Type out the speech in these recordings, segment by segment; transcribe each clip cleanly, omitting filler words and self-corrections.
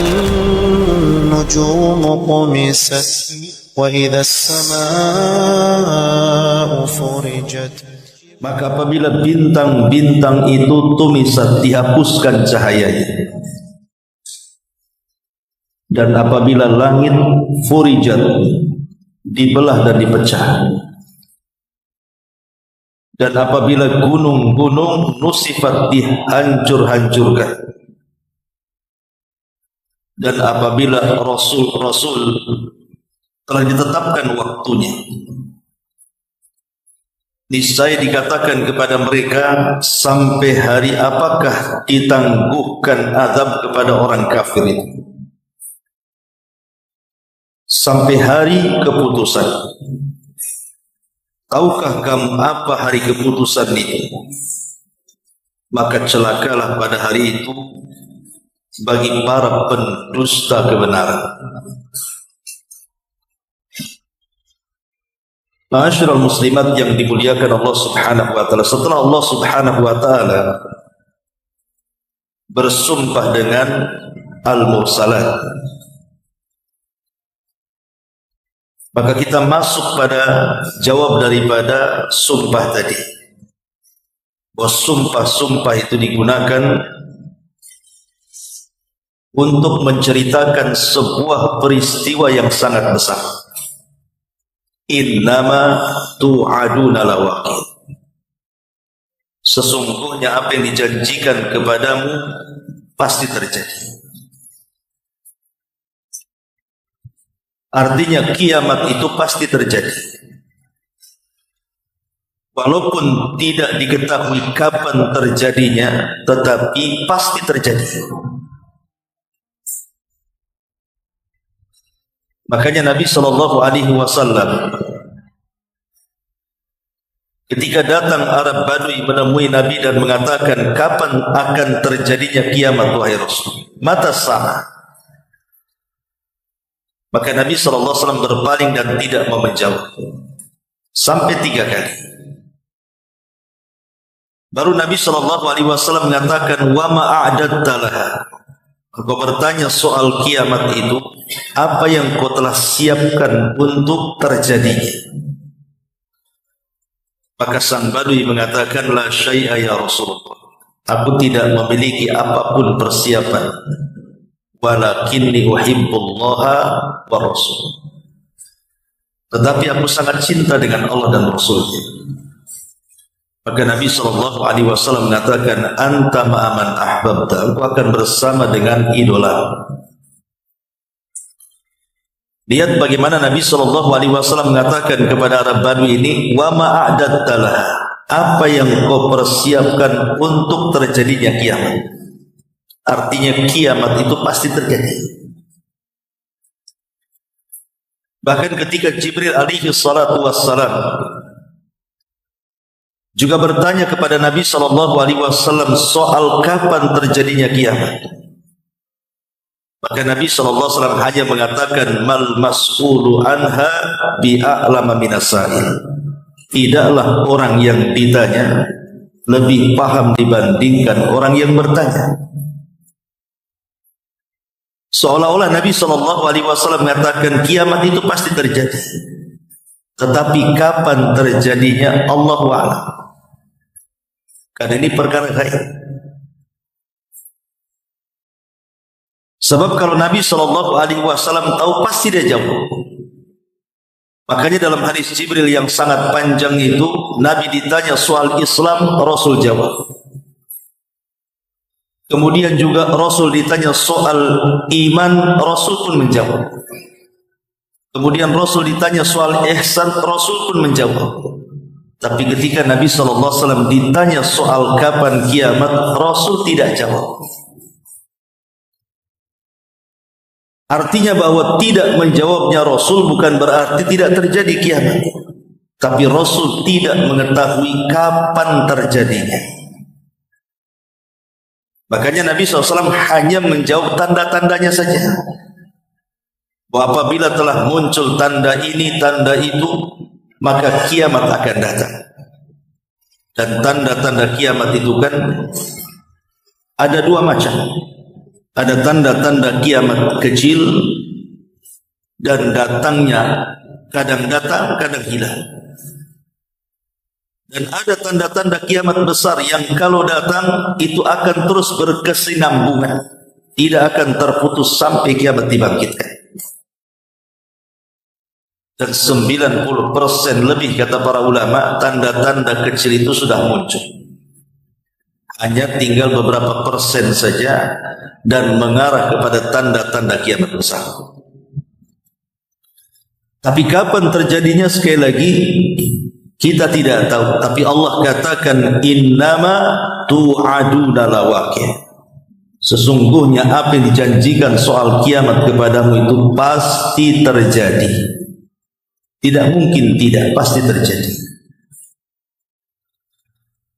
النجوم طمست وإذا السماء فرجت. Maka apabila bintang-bintang itu tumisat, dihapuskan cahayanya, dan apabila langit furijat, dibelah dan dipecah, dan apabila gunung-gunung nusifat, dihancur-hancurkan, dan apabila rasul-rasul telah ditetapkan waktunya, niscaya dikatakan kepada mereka, sampai hari apakah ditangguhkan azab kepada orang kafir itu? Sampai hari keputusan. Tahukah kamu apa hari keputusan itu? Maka celakalah pada hari itu bagi para pendusta kebenaran. Ma'asyiral muslimat yang dimuliakan Allah Subhanahu wa taala, setelah Allah Subhanahu wa taala bersumpah dengan al-mursalat, maka kita masuk pada jawab daripada sumpah tadi. Bahwa sumpah-sumpah itu digunakan untuk menceritakan sebuah peristiwa yang sangat besar. Innama tu'aduna lawaqi. Sesungguhnya apa yang dijanjikan kepadamu pasti terjadi. Artinya kiamat itu pasti terjadi. Walaupun tidak diketahui kapan terjadinya, tetapi pasti terjadi. Makanya Nabi SAW ketika datang Arab Badui menemui Nabi dan mengatakan, kapan akan terjadinya kiamat wahai Rasul? Mata sa'ah. Maka Nabi SAW berpaling dan tidak mau menjawab sampai 3 kali. Baru Nabi SAW mengatakan, wa ma'a'adatta laha. Kau bertanya soal kiamat itu, apa yang kau telah siapkan untuk terjadinya? Maka sang Badui mengatakan, la syai'a ya Rasulullah. Aku tidak memiliki apapun persiapan. Walakinni uhibbullaha wa rasul. Tetapi aku sangat cinta dengan Allah dan Rasulnya. Maka Nabi SAW mengatakan, anta ma'aman ahbabta. Aku akan bersama dengan idola. Lihat bagaimana Nabi SAW mengatakan kepada Arab Badui ini, wa ma'adatta laha. Apa yang kau persiapkan untuk terjadinya kiamat? Artinya kiamat itu pasti terjadi. Bahkan ketika Jibril alaihi salatu wassalam juga bertanya kepada Nabi SAW soal kapan terjadinya kiamat, maka Nabi SAW hanya mengatakan, mal mas'ulu anha bi'a'lama minasail. Tidaklah orang yang ditanya lebih paham dibandingkan orang yang bertanya. Seolah-olah Nabi SAW mengatakan kiamat itu pasti terjadi, tetapi kapan terjadinya Allahu a'lam. Karena ini perkara gaib. Sebab kalau Nabi SAW tahu, pasti dia jawab. Makanya dalam hadis Jibril yang sangat panjang itu, Nabi ditanya soal Islam, Rasul jawab. Kemudian juga Rasul ditanya soal iman, Rasul pun menjawab. Kemudian Rasul ditanya soal ihsan, Rasul pun menjawab. Tapi ketika Nabi SAW ditanya soal kapan kiamat, Rasul tidak jawab. Artinya bahwa tidak menjawabnya Rasul bukan berarti tidak terjadi kiamat, tapi Rasul tidak mengetahui kapan terjadinya. Makanya Nabi SAW hanya menjawab tanda-tandanya saja. Bahwa apabila telah muncul tanda ini, tanda itu, maka kiamat akan datang. Dan tanda-tanda kiamat itu kan ada 2 macam. ada tanda-tanda kiamat kecil dan datangnya kadang datang, kadang hilang. Dan ada tanda-tanda kiamat besar yang kalau datang itu akan terus berkesinambungan, tidak akan terputus sampai kiamat dibangkitkan. Dan 90% lebih kata para ulama, tanda-tanda kecil itu sudah muncul. Hanya tinggal beberapa persen saja dan mengarah kepada tanda-tanda kiamat besar. Tapi kapan terjadinya sekali lagi kita tidak tahu. Tapi Allah katakan innama tu'aduna lawaqi'. Sesungguhnya apa yang dijanjikan soal kiamat kepadamu itu pasti terjadi. Tidak mungkin tidak, pasti terjadi.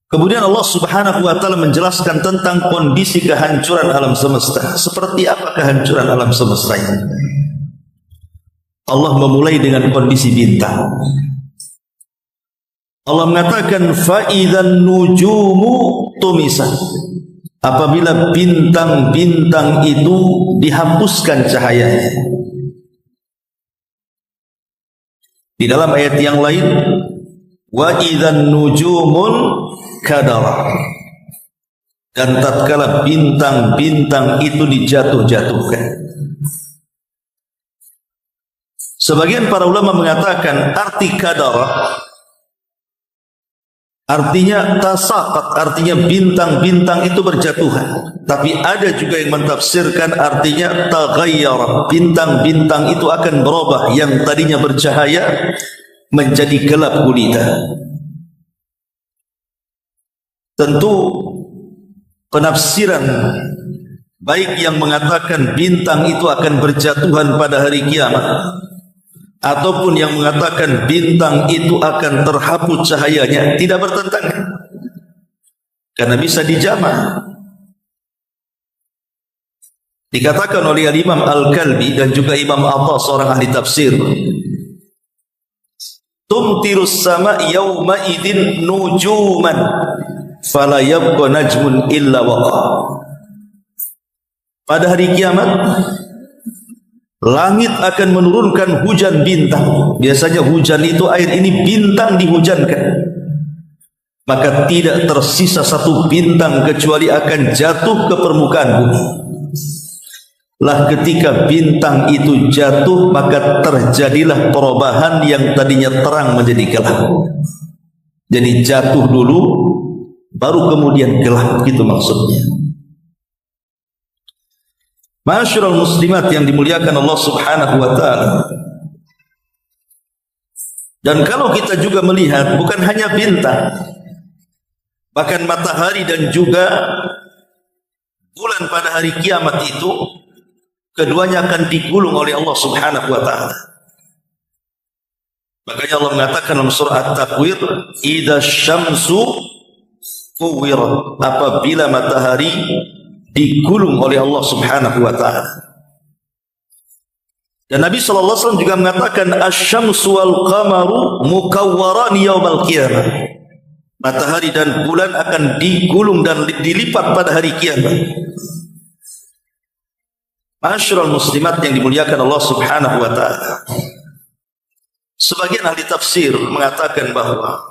Kemudian Allah Subhanahu wa taala menjelaskan tentang kondisi kehancuran alam semesta. Seperti apa kehancuran alam semesta ini? Allah memulai dengan kondisi bintang. Allah mengatakan fa'idzan nujumu tumisat. Apabila bintang-bintang itu dihapuskan cahayanya. Di dalam ayat yang lain, wa idzan nujumun kadara. Dan tatkala bintang-bintang itu dijatuh-jatuhkan. Sebagian para ulama mengatakan arti kadara artinya tasaqat, artinya bintang-bintang itu berjatuhan. Tapi ada juga yang mentafsirkan artinya taghayyara, bintang-bintang itu akan berubah, yang tadinya bercahaya menjadi gelap gulita. Tentu penafsiran baik yang mengatakan bintang itu akan berjatuhan pada hari kiamat, ataupun yang mengatakan bintang itu akan terhapus cahayanya, tidak bertentangan, karena bisa dijamak. Dikatakan oleh Imam Al-Kalbi dan juga Imam Atha, seorang ahli tafsir, tumtirus sama yawma idin nujuman fala yabqa najmun illa waqa. Pada hari kiamat langit akan menurunkan hujan bintang. Biasanya hujan itu air, ini bintang dihujankan. Maka tidak tersisa satu bintang kecuali akan jatuh ke permukaan bumi. Lah ketika bintang itu jatuh, maka terjadilah perubahan yang tadinya terang menjadi gelap. Jadi jatuh dulu, baru kemudian gelap, gitu maksudnya. Ma'asyiral muslimat yang dimuliakan Allah Subhanahu wa taala. Dan kalau kita juga melihat bukan hanya bintang, bahkan matahari dan juga bulan pada hari kiamat itu keduanya akan digulung oleh Allah Subhanahu wa taala. Makanya Allah mengatakan dalam surah At-Takwir, idza syamsu kuwirat, apabila matahari digulung oleh Allah Subhanahu wa taala. Dan Nabi sallallahu alaihi wasallam juga mengatakan asy-syamsu wal qamaru mukawwaran yaumal qiyamah. Matahari dan bulan akan digulung dan dilipat pada hari kiamat. Ma'asyiral muslimat yang dimuliakan Allah Subhanahu wa taala. Sebagian ahli tafsir mengatakan bahwa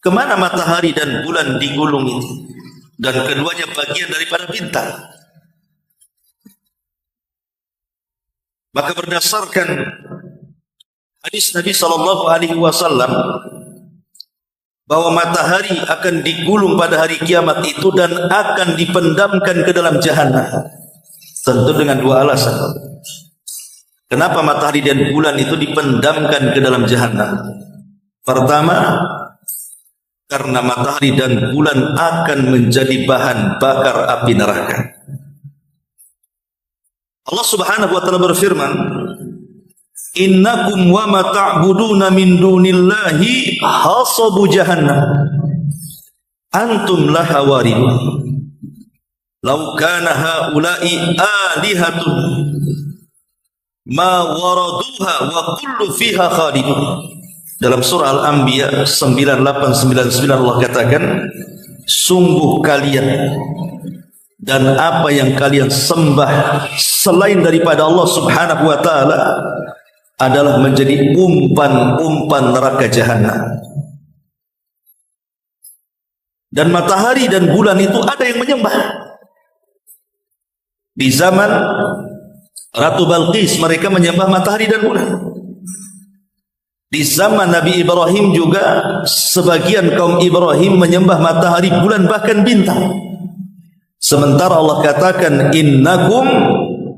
kemana matahari dan bulan digulung itu, dan keduanya bagian daripada bintang. Maka berdasarkan hadis Nabi sallallahu alaihi wasallam bahwa matahari akan digulung pada hari kiamat itu dan akan dipendamkan ke dalam jahanam. Tentu dengan dua alasan. Kenapa matahari dan bulan itu dipendamkan ke dalam jahanam? Pertama, karena matahari dan bulan akan menjadi bahan bakar api neraka. Allah Subhanahu wa taala berfirman, innakum wa ma ta'buduna min dunillahi hasabu jahannam antum laha waridun law kana haula'i alihatun ma waraduha wa kullu fiha khalidun. Dalam surah Al-Anbiya 9899 Allah katakan, sungguh kalian dan apa yang kalian sembah selain daripada Allah Subhanahu wa taala adalah menjadi umpan-umpan neraka jahanam. Dan matahari dan bulan itu ada yang menyembah. Di zaman Ratu Balqis mereka menyembah matahari dan bulan. Di zaman Nabi Ibrahim juga sebagian kaum Ibrahim menyembah matahari, bulan, bahkan bintang. Sementara Allah katakan innakum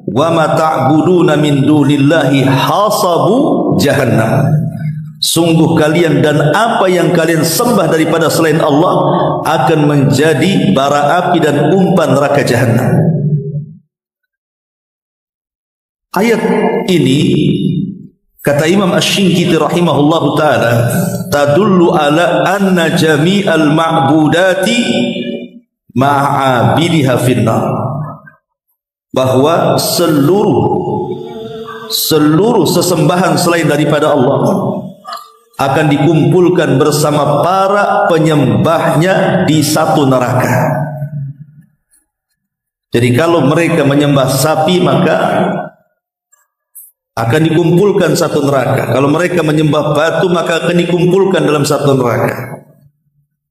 wa ma ta'buduna min dunillahi hasabu jahannam. Sungguh kalian dan apa yang kalian sembah daripada selain Allah akan menjadi bara api dan umpan neraka jahanam. Ayat ini kata Imam Asy-Shinqiti rahimahullahu taala tadullu ala anna jami'al ma'budati ma'abidiha finnar, bahwa seluruh sesembahan selain daripada Allah akan dikumpulkan bersama para penyembahnya di satu neraka. Jadi kalau mereka menyembah sapi maka akan dikumpulkan satu neraka. Kalau mereka menyembah batu maka akan dikumpulkan dalam satu neraka.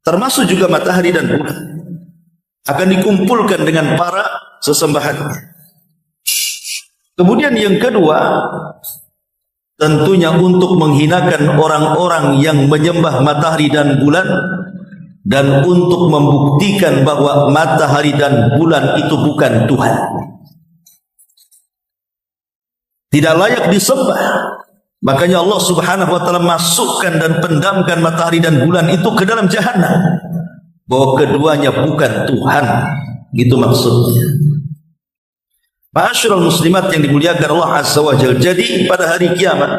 Termasuk juga matahari dan bulan akan dikumpulkan dengan para sesembahannya. Kemudian yang kedua, tentunya untuk menghinakan orang-orang yang menyembah matahari dan bulan dan untuk membuktikan bahwa matahari dan bulan itu bukan Tuhan, tidak layak disembah. Makanya Allah Subhanahu wa taala masukkan dan pendamkan matahari dan bulan itu ke dalam jahanam, bahwa keduanya bukan Tuhan. Gitu maksudnya. Ma'asyiral muslimat yang dimuliakan Allah Azza wa Jalla. Jadi pada hari kiamat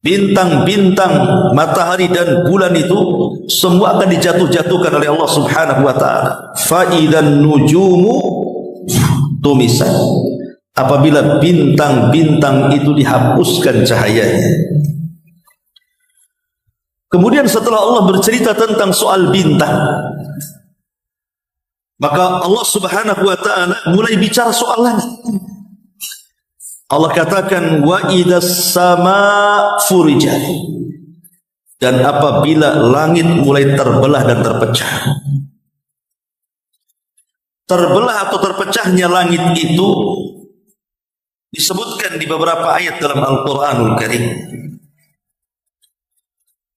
bintang-bintang, matahari dan bulan itu semua akan dijatuh-jatuhkan oleh Allah Subhanahu wa taala. Fa idzan nujumu tumisat. Apabila bintang-bintang itu dihapuskan cahayanya. Kemudian setelah Allah bercerita tentang soal bintang, maka Allah Subhanahu wa taala mulai bicara soal langit. Allah katakan wa idzas samaa furijat, dan apabila langit mulai terbelah dan terpecah. Terbelah atau terpecahnya langit itu disebutkan di beberapa ayat dalam Al-Qur'anul Karim.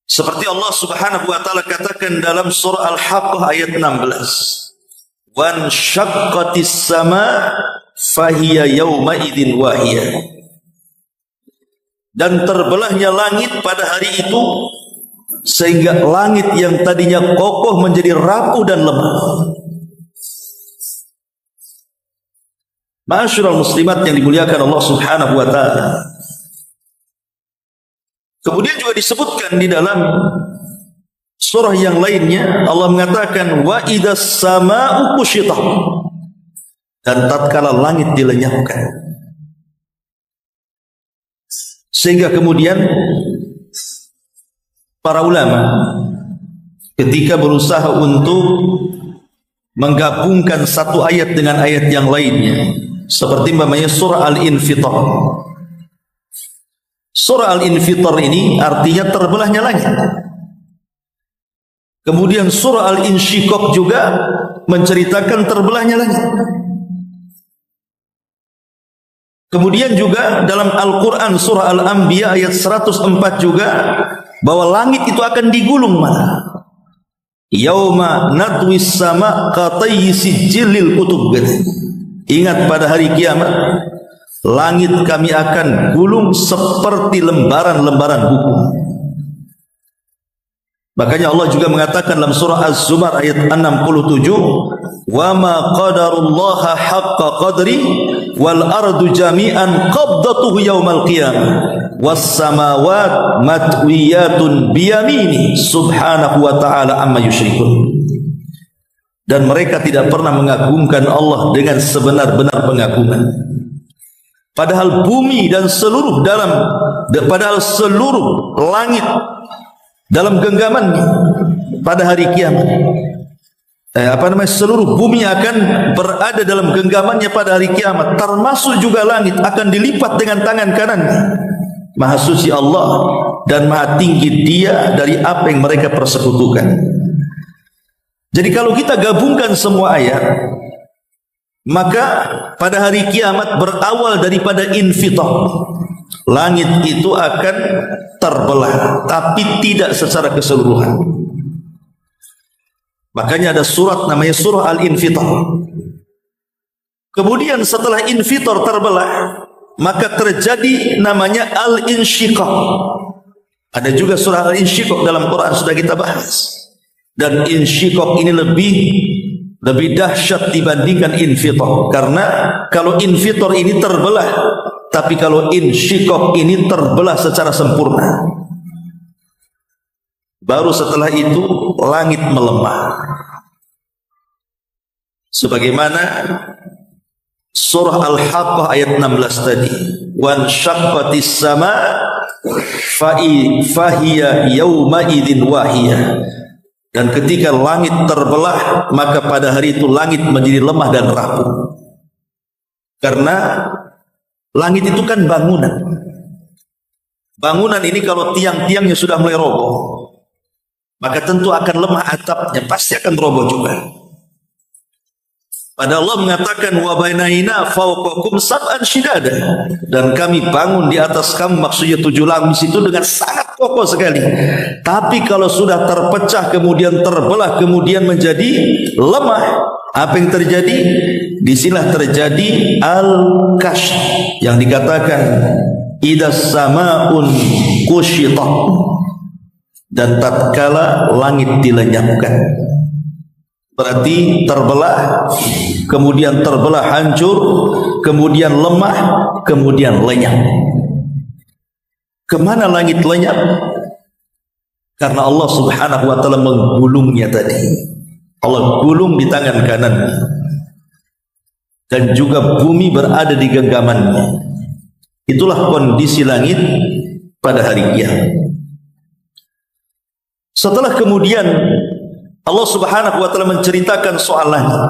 Seperti Allah Subhanahu wa taala katakan dalam surah Al-Haqqah ayat 16, "Wan syaqqatis sama fahiya yauma idzin wahiyah." Dan terbelahnya langit pada hari itu sehingga langit yang tadinya kokoh menjadi rapuh dan lemah. Ma'asyiral muslimat yang dimuliakan Allah Subhanahu wa taala. Kemudian juga disebutkan di dalam surah yang lainnya Allah mengatakan wa idzas samaa'u kushitat, dan tatkala langit dilenyapkan. Sehingga kemudian para ulama ketika berusaha untuk menggabungkan satu ayat dengan ayat yang lainnya, seperti umpamanya surah Al-Infitar. Surah Al-Infitar ini artinya terbelahnya langit. Kemudian surah Al-Insyiqaq juga menceritakan terbelahnya langit. Kemudian juga dalam Al-Quran surah Al-Anbiya ayat 104 juga bahwa langit itu akan digulung mana? Yauma nadwis sama katayyi sijilil kutub. Ingat pada hari kiamat langit kami akan gulung seperti lembaran-lembaran buku. Makanya Allah juga mengatakan dalam surah Az-Zumar ayat 67, "Wa ma qadarullaha haqqa qadri wal ardu jami'an qabdatuhu yaumal qiyamah was samawati matwiyatun biyamini subhanahu wa ta'ala amma yusyrikun." Dan mereka tidak pernah mengagungkan Allah dengan sebenar-benar pengagungan. Padahal bumi dan seluruh langit dalam genggamannya pada hari kiamat seluruh bumi akan berada dalam genggamannya pada hari kiamat, termasuk juga langit akan dilipat dengan tangan kanannya. Maha suci Allah dan maha tinggi Dia dari apa yang mereka persekutukan. Jadi kalau kita gabungkan semua ayat, maka pada hari kiamat berawal daripada infitar. Langit itu akan terbelah, tapi tidak secara keseluruhan. Makanya ada surat namanya surah Al-Infitar. Kemudian setelah infitar terbelah, maka terjadi namanya Al-Insyiqaq. Ada juga surah Al-Insyiqaq dalam Quran, sudah kita bahas. Dan insyiqaq ini lebih dahsyat dibandingkan infitar. Karena kalau infitar ini terbelah, tapi kalau insyiqaq ini terbelah secara sempurna. Baru setelah itu langit melemah. Sebagaimana surah Al-Haqqah ayat 16 tadi. Wan syaqqatis sama fahiya yawma idzin wahiyah. Dan ketika langit terbelah, maka pada hari itu langit menjadi lemah dan rapuh. Karena langit itu kan bangunan. Bangunan ini kalau tiang-tiangnya sudah mulai roboh, maka tentu akan lemah atapnya, pasti akan roboh juga. Pada Allah mengatakan wa bainaina fawqakum sab'an shidada, dan kami bangun di atas kamu, maksudnya 7 lapis itu dengan sangat kokoh sekali. Tapi kalau sudah terpecah kemudian terbelah kemudian menjadi lemah, apa yang terjadi? Disinilah terjadi al-kasy yang dikatakan idas samaun kusyitat, dan tatkala langit dilenyapkan. Berarti terbelah, kemudian terbelah hancur, kemudian lemah, kemudian lenyap. Kemana langit lenyap? Karena Allah subhanahu wa ta'ala menggulungnya tadi. Allah gulung di tangan kanan, dan juga bumi berada di genggamannya. Itulah kondisi langit pada hari kiamat. Setelah kemudian Allah subhanahu wa ta'ala menceritakan soal langit,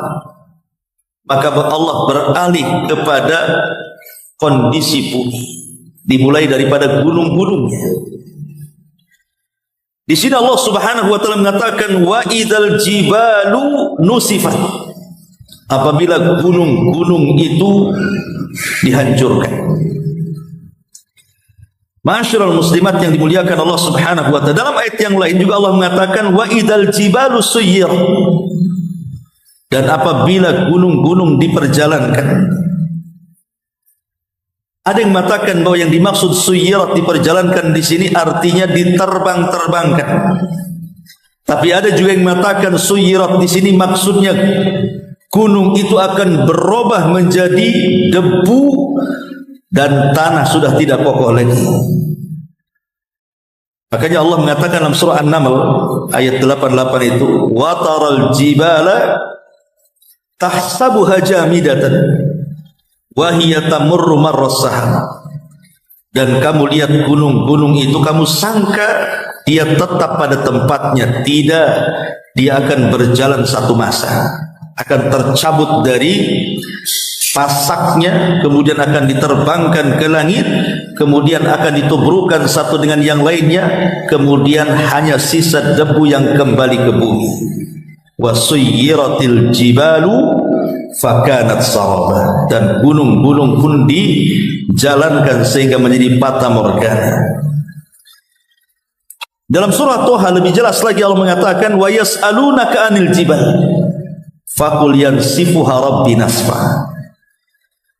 maka Allah beralih kepada kondisi bumi, dimulai daripada gunung-gunungnya. Di sini Allah subhanahu wa ta'ala mengatakan wa idzal jibalu nusifat, apabila gunung-gunung itu dihancurkan. Ma'asyiral muslimat yang dimuliakan Allah subhanahu wa ta'ala, dalam ayat yang lain juga Allah mengatakan wa idzal jibalu suyyir, dan apabila gunung-gunung diperjalankan. Ada yang mengatakan bahwa yang dimaksud suyyirat diperjalankan di sini artinya diterbang-terbangkan. Tapi ada juga yang mengatakan suyyirat di sini maksudnya gunung itu akan berubah menjadi debu dan tanah sudah tidak kokoh lagi. Makanya Allah mengatakan dalam surah An-Naml ayat 88 itu wa taral jibala tahsabuha jamidatan wa hiya tamurru marras sahab, dan kamu lihat gunung-gunung itu kamu sangka dia tetap pada tempatnya. Tidak, dia akan berjalan satu masa, akan tercabut dari pasaknya, kemudian akan diterbangkan ke langit, kemudian akan ditubrukkan satu dengan yang lainnya, kemudian hanya sisa debu yang kembali ke bumi. Wa suyyiratil jibalu fakanat saraba, dan gunung-gunung pun dijalankan sehingga menjadi fata morgana. Dalam surah Toha lebih jelas lagi Allah mengatakan wa yas'alunaka 'anil jibal faqul yansifuha rabbi nasfa.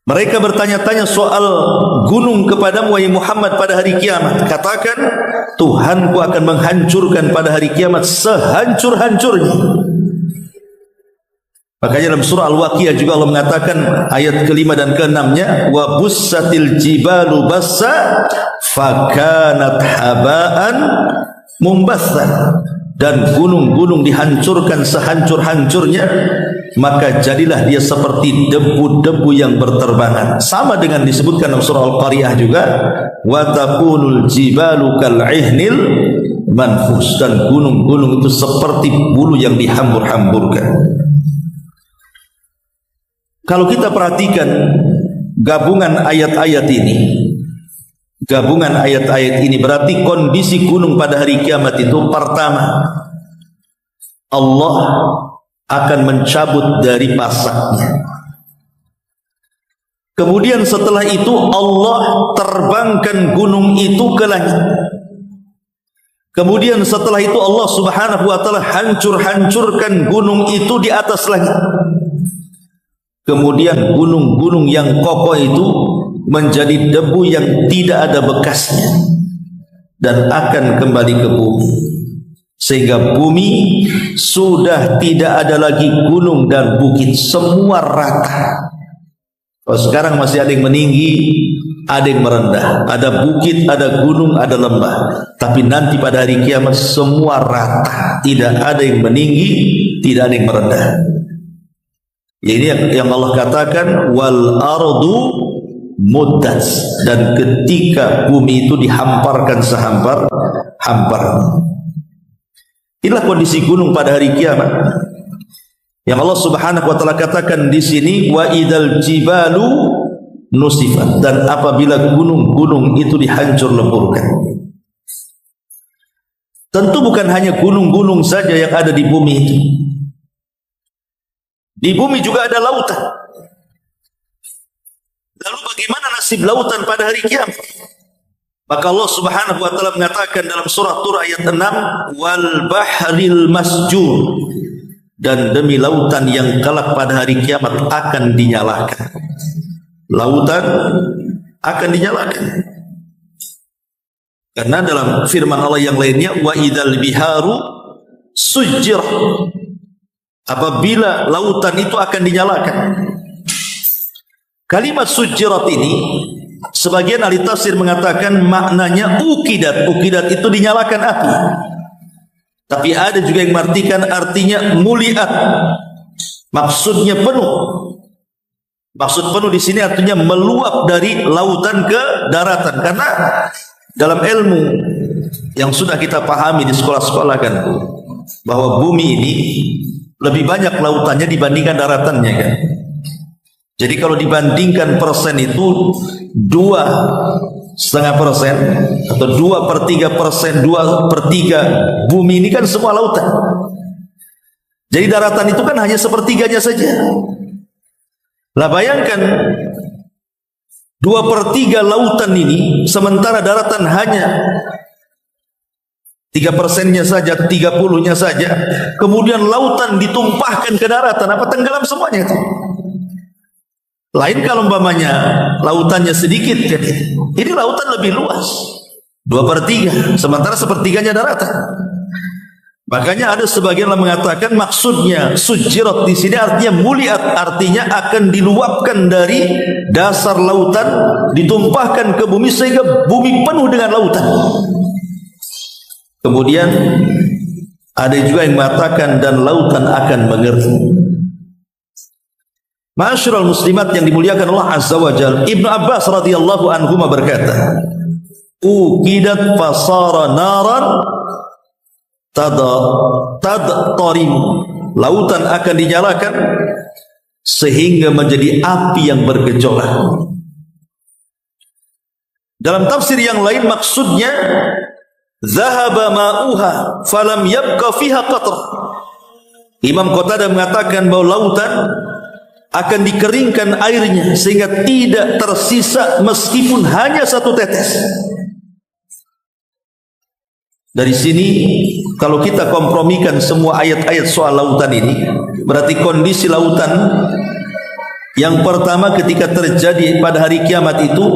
Mereka bertanya-tanya soal gunung kepadamu wahai Muhammad pada hari kiamat. Katakan, Tuhanku akan menghancurkan pada hari kiamat sehancur-hancurnya. Makanya dalam surah Al-Waqiah juga Allah mengatakan ayat ke-5 dan ke-6-nya wa bussatil jibalu bassa fakanat habaan mumbatsan, dan gunung-gunung dihancurkan sehancur-hancurnya, maka jadilah dia seperti debu-debu yang berterbangan. Sama dengan disebutkan dalam surah Al-Qariyah juga, wa takunul jibalu kal'ihnil manfus, dan gunung-gunung itu seperti bulu yang dihambur-hamburkan. Kalau kita perhatikan gabungan ayat-ayat ini berarti kondisi gunung pada hari kiamat itu, pertama, Allah akan mencabut dari pasaknya. Kemudian setelah itu Allah terbangkan gunung itu ke langit. Kemudian setelah itu Allah Subhanahu wa taala hancurkan gunung itu di atas langit. Kemudian gunung-gunung yang kokoh itu menjadi debu yang tidak ada bekasnya dan akan kembali ke bumi, sehingga bumi sudah tidak ada lagi gunung dan bukit, semua rata. Kalau sekarang masih ada yang meninggi, ada yang merendah, ada bukit, ada gunung, ada lembah, tapi nanti pada hari kiamat semua rata, tidak ada yang meninggi, tidak ada yang merendah. Ini yang Allah katakan wal ardu muddat, dan ketika bumi itu dihamparkan sehampar-hampar. Inilah kondisi gunung pada hari kiamat yang Allah Subhanahu wa taala katakan di sini, wa idzal jibalu nusifat, dan apabila gunung-gunung itu dihancur leburkan. Tentu bukan hanya gunung-gunung saja yang ada di bumi itu. Di bumi juga ada lautan. Lalu bagaimana nasib lautan pada hari kiamat? Maka Allah Subhanahu wa taala mengatakan dalam surah Tur ayat 6, wal bahril masjur, dan demi lautan yang kelak pada hari kiamat akan dinyalakan. Lautan akan dinyalakan. Karena dalam firman Allah yang lainnya, wa idzal biharu sujjir, apabila lautan itu akan dinyalakan. Kalimat sujjirat ini sebagian ahli tafsir mengatakan maknanya ukidat. Ukidat itu dinyalakan api. Tapi ada juga yang mengartikan artinya muliat. Maksudnya penuh. Maksud penuh di sini artinya meluap dari lautan ke daratan. Karena dalam ilmu yang sudah kita pahami di sekolah-sekolah kan, bahwa bumi ini lebih banyak lautannya dibandingkan daratannya kan. Jadi kalau dibandingkan persen itu 2,5% atau 2/3%, 2/3 bumi ini kan semua lautan. Jadi daratan itu kan hanya sepertiganya saja. Lah bayangkan 2/3 lautan ini, sementara daratan hanya 3%-nya saja, 30-nya saja. Kemudian lautan ditumpahkan ke daratan, apa tenggelam semuanya itu? Lain kalau umpamanya lautannya sedikit, ini lautan lebih luas, 2/3, sementara sepertiganya daratan. Makanya ada sebagian yang mengatakan maksudnya sujjirat di sini artinya muliat, artinya akan diluapkan dari dasar lautan, ditumpahkan ke bumi sehingga bumi penuh dengan lautan. Kemudian ada juga yang mengatakan dan lautan akan mengerti. Ma'asyiral muslimat yang dimuliakan Allah Azza wa Jalla, Ibnu Abbas radhiyallahu anhu berkata, ukidat fasara naran tadtarim, lautan akan dinyalakan sehingga menjadi api yang bergejolak. Dalam tafsir yang lain maksudnya zahaba ma'uha falam yabqa fiha qatra. Imam Qatadah mengatakan bahwa lautan akan dikeringkan airnya sehingga tidak tersisa meskipun hanya satu tetes. Dari sini kalau kita kompromikan semua ayat-ayat soal lautan ini, berarti kondisi lautan yang pertama ketika terjadi pada hari kiamat itu,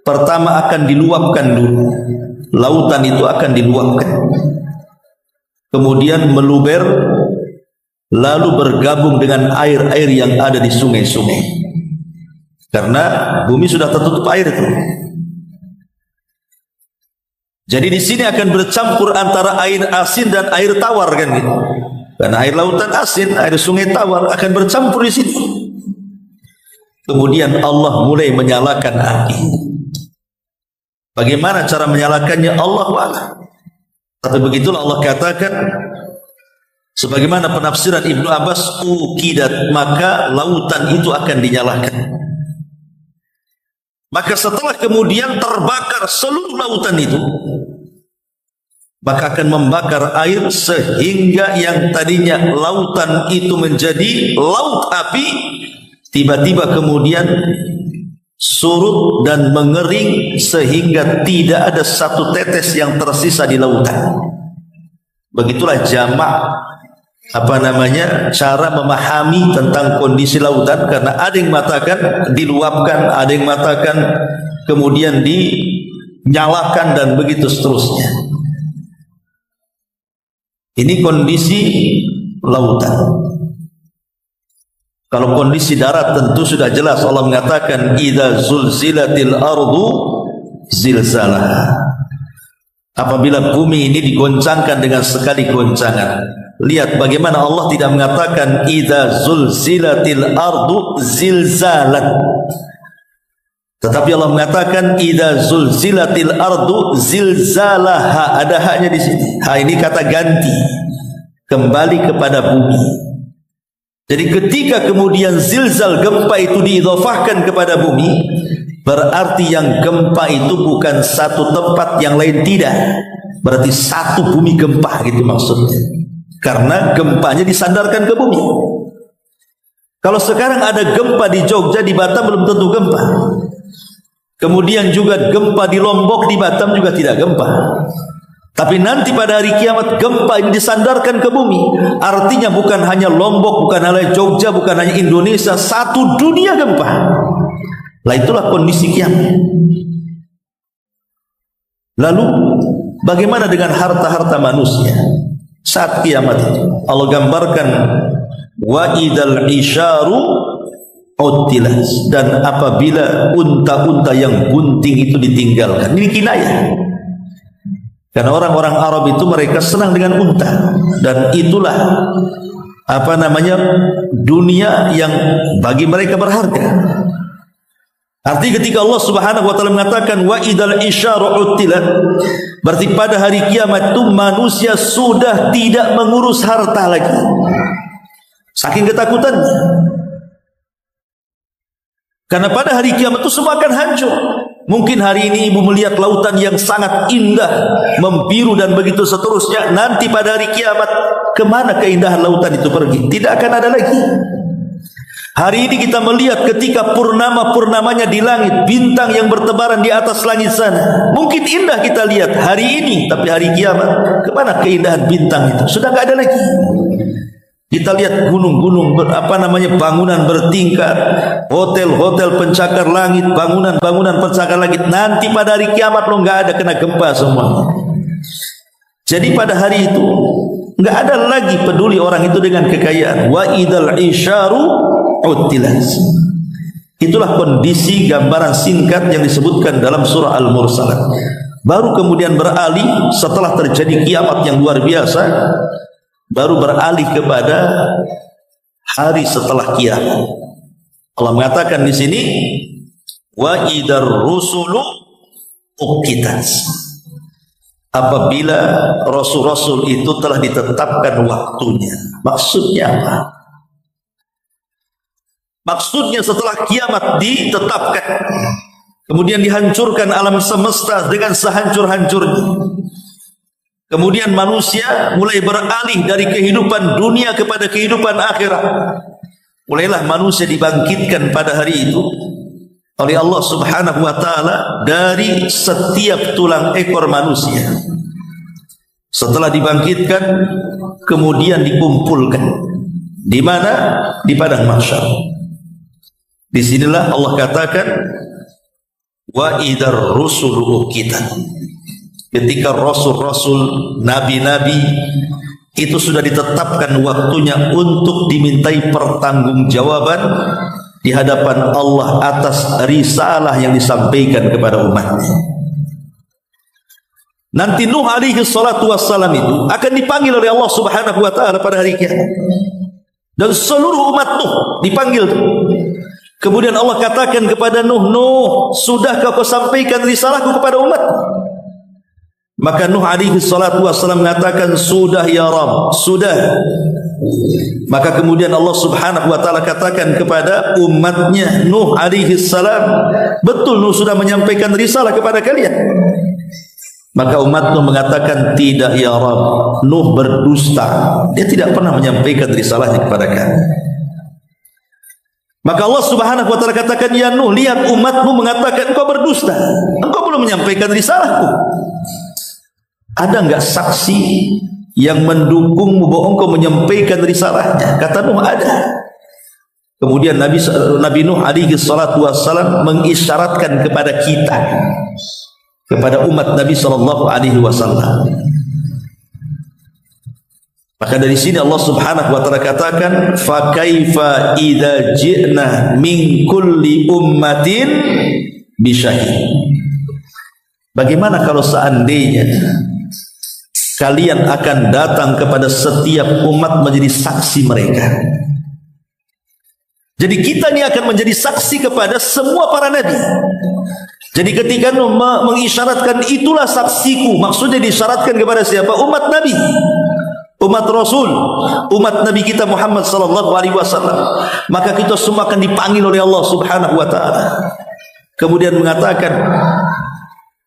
pertama akan diluapkan dulu. Lautan itu akan diluapkan, kemudian meluber, lalu bergabung dengan air-air yang ada di sungai-sungai. Karena bumi sudah tertutup air itu. Jadi di sini akan bercampur antara air asin dan air tawar kan gitu. Karena air lautan asin, air sungai tawar akan bercampur di situ. Kemudian Allah mulai menyalakan api. Bagaimana cara menyalakannya? Allahu a'lam. Tapi begitulah Allah katakan, sebagaimana penafsiran Ibnu Abbas, uqidat, maka lautan itu akan dinyalakan. Maka setelah kemudian terbakar seluruh lautan itu, maka akan membakar air sehingga yang tadinya lautan itu menjadi laut api, tiba-tiba kemudian surut dan mengering sehingga tidak ada satu tetes yang tersisa di lautan. Begitulah jamak cara memahami tentang kondisi lautan, karena ada yang mengatakan diluapkan, ada yang mengatakan kemudian dinyalakan dan begitu seterusnya. Ini kondisi lautan. Kalau kondisi darat tentu sudah jelas, Allah mengatakan idza zulzilatil ardu zilzalaha. Apabila bumi ini digoncangkan dengan sekali goncangan. Lihat bagaimana Allah tidak mengatakan idza zulzilatil ardu zilzalan, tetapi Allah mengatakan idza zulzilatil ardu zilzalaha. Ada haknya di sini. Ha ini kata ganti, kembali kepada bumi. Jadi ketika kemudian zilzal, gempa itu diidhafahkan kepada bumi, berarti yang gempa itu bukan satu tempat yang lain, tidak. Berarti satu bumi gempa, gitu maksudnya. Karena gempanya disandarkan ke bumi. Kalau sekarang ada gempa di Jogja, di Batam belum tentu gempa. Kemudian juga gempa di Lombok, di Batam juga tidak gempa. Tapi nanti pada hari kiamat gempa ini disandarkan ke bumi. Artinya bukan hanya Lombok, bukan hanya Jogja, bukan hanya Indonesia, satu dunia gempa. Lah itulah kondisi kiamat. Lalu bagaimana dengan harta-harta manusia saat kiamat itu? Allah gambarkan wa idal isyaru utilat, dan apabila unta-unta yang bunting itu ditinggalkan. Ini kinayah. Karena orang-orang Arab itu mereka senang dengan unta, dan itulah dunia yang bagi mereka berharga. Artinya ketika Allah Subhanahu wa taala mengatakan wa idal isyaru utilat, berarti pada hari kiamat itu manusia sudah tidak mengurus harta lagi. Saking ketakutannya. Karena pada hari kiamat itu semua akan hancur. Mungkin hari ini ibu melihat lautan yang sangat indah, membiru dan begitu seterusnya. Nanti pada hari kiamat, kemana keindahan lautan itu pergi? Tidak akan ada lagi. Hari ini kita melihat ketika purnama-purnamanya di langit, bintang yang bertebaran di atas langit sana. Mungkin indah kita lihat hari ini, tapi hari kiamat, kemana keindahan bintang itu? Sudah tidak ada lagi. Kita lihat gunung-gunung, bangunan bertingkat, hotel-hotel pencakar langit, bangunan-bangunan pencakar langit. Nanti pada hari kiamat lo nggak ada, kena gempa semua. Jadi pada hari itu nggak ada lagi peduli orang itu dengan kekayaan. Wa idal isyaru utilat. Itulah kondisi gambaran singkat yang disebutkan dalam surah Al-Mursalat. Baru kemudian beralih setelah terjadi kiamat yang luar biasa. Baru beralih kepada hari setelah kiamat. Allah mengatakan di sini wa idar rusulu uqitat. Apabila rasul-rasul itu telah ditetapkan waktunya. Maksudnya apa? Maksudnya setelah kiamat ditetapkan, kemudian dihancurkan alam semesta dengan sehancur-hancurnya. Kemudian manusia mulai beralih dari kehidupan dunia kepada kehidupan akhirat. Mulailah manusia dibangkitkan pada hari itu oleh Allah Subhanahu wa taala dari setiap tulang ekor manusia. Setelah dibangkitkan, kemudian dikumpulkan. Di mana? Di padang mahsyar. Disinilah Allah katakan wa idar rusulu uqitat. Ketika rasul-rasul, nabi-nabi itu sudah ditetapkan waktunya untuk dimintai pertanggungjawaban di hadapan Allah atas risalah yang disampaikan kepada umatnya. Nanti Nuh alaihi salatu wassalam itu akan dipanggil oleh Allah Subhanahu wa taala pada hari kiamat. Dan seluruh umat Nuh dipanggil. Kemudian Allah katakan kepada Nuh, Nuh, sudahkah kau sampaikan risalahku kepada umat? Maka Nuh alaihi salatu wassalam mengatakan, sudah ya Rabb, sudah. Maka kemudian Allah Subhanahu wa taala katakan kepada umatnya Nuh alaihi salam, betul Nuh sudah menyampaikan risalah kepada kalian. Maka umat Nuh mengatakan, tidak ya Rabb, Nuh berdusta, dia tidak pernah menyampaikan risalahnya kepada kami. Maka Allah Subhanahu wa taala katakan, ya Nuh, lihat umatmu mengatakan engkau berdusta, engkau belum menyampaikan risalahku. Ada enggak saksi yang mendukungmu bahwa engkau menyampaikan risalahnya? Kata Nuh, ada. Kemudian Nabi Nuh alaihi salatu wassalam mengisyaratkan kepada kita, kepada umat Nabi sallallahu alaihi wasallam. Maka dari sini Allah Subhanahu wa taala katakan, fa kaifa idza ji'na min kulli ummatin bi syahid. Bagaimana kalau seandainya kalian akan datang kepada setiap umat menjadi saksi mereka? Jadi kita ini akan menjadi saksi kepada semua para nabi. Jadi ketika Nuh mengisyaratkan itulah saksiku, maksudnya disyaratkan kepada siapa? Umat Nabi, umat Rasul, umat Nabi kita Muhammad sallallahu alaihi wasallam. Maka kita semua akan dipanggil oleh Allah Subhanahu wa taala. Kemudian mengatakan,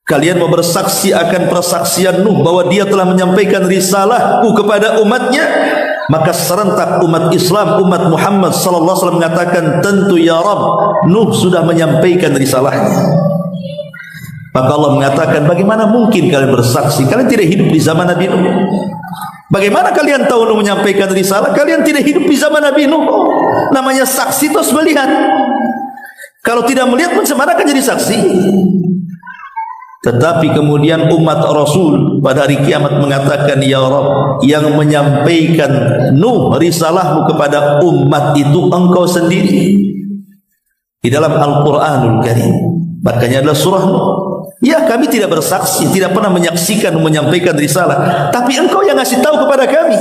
kalian mau bersaksi akan persaksian Nuh bahwa dia telah menyampaikan risalahku kepada umatnya? Maka serentak umat Islam, umat Muhammad sallallahu alaihi wasallam mengatakan, tentu ya Rabb, Nuh sudah menyampaikan risalahnya. Maka Allah mengatakan, bagaimana mungkin kalian bersaksi? Kalian tidak hidup di zaman Nabi Nuh. Bagaimana kalian tahu Nuh menyampaikan risalah? Kalian tidak hidup di zaman Nabi Nuh. Namanya saksi terus melihat. Kalau tidak melihat, macam mana akan jadi saksi? Tetapi kemudian umat Rasul pada hari kiamat mengatakan, ya Rabb, yang menyampaikan Nuh risalahmu kepada umat itu engkau sendiri. Di dalam Al-Quranul Karim, makanya adalah surah Nuh. Ya, kami tidak bersaksi, tidak pernah menyaksikan menyampaikan risalah, tapi engkau yang ngasih tahu kepada kami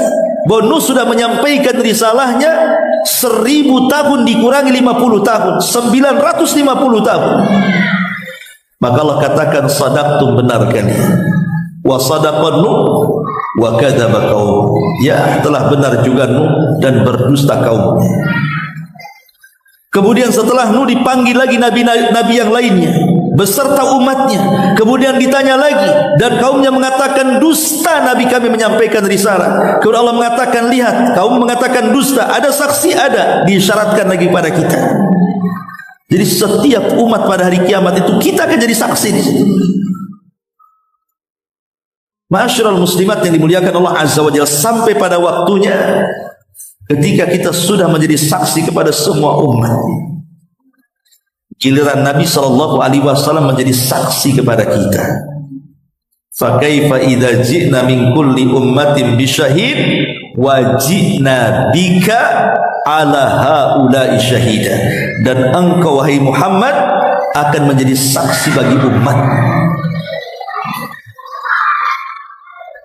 bahwa Nuh sudah menyampaikan risalahnya 1000 tahun dikurangi 50 tahun, 950 tahun. Maka Allah katakan, sadaqtum, benar kalian. Wa sadaqa Nuh wa kadzaba qaum. Ya, telah benar juga Nuh dan berdusta kaumnya. Kemudian setelah Nuh dipanggil lagi nabi-nabi yang lainnya beserta umatnya. Kemudian ditanya lagi dan kaumnya mengatakan, dusta nabi kami menyampaikan risalah. Kemudian Allah mengatakan, lihat, kaum mengatakan dusta, ada saksi, ada, disyaratkan lagi pada kita. Jadi setiap umat pada hari kiamat itu kita akan jadi saksi di situ. Ma'asyiral muslimat yang dimuliakan Allah Azza wa Jalla, sampai pada waktunya ketika kita sudah menjadi saksi kepada semua umat, giliran Nabi sallallahu alaihi wasallam menjadi saksi kepada kita. Fa kaifa idza ji'na min kulli ummatin bi syahid wa ji'na bika ala haula'i syahida. Dan engkau wahai Muhammad akan menjadi saksi bagi umat.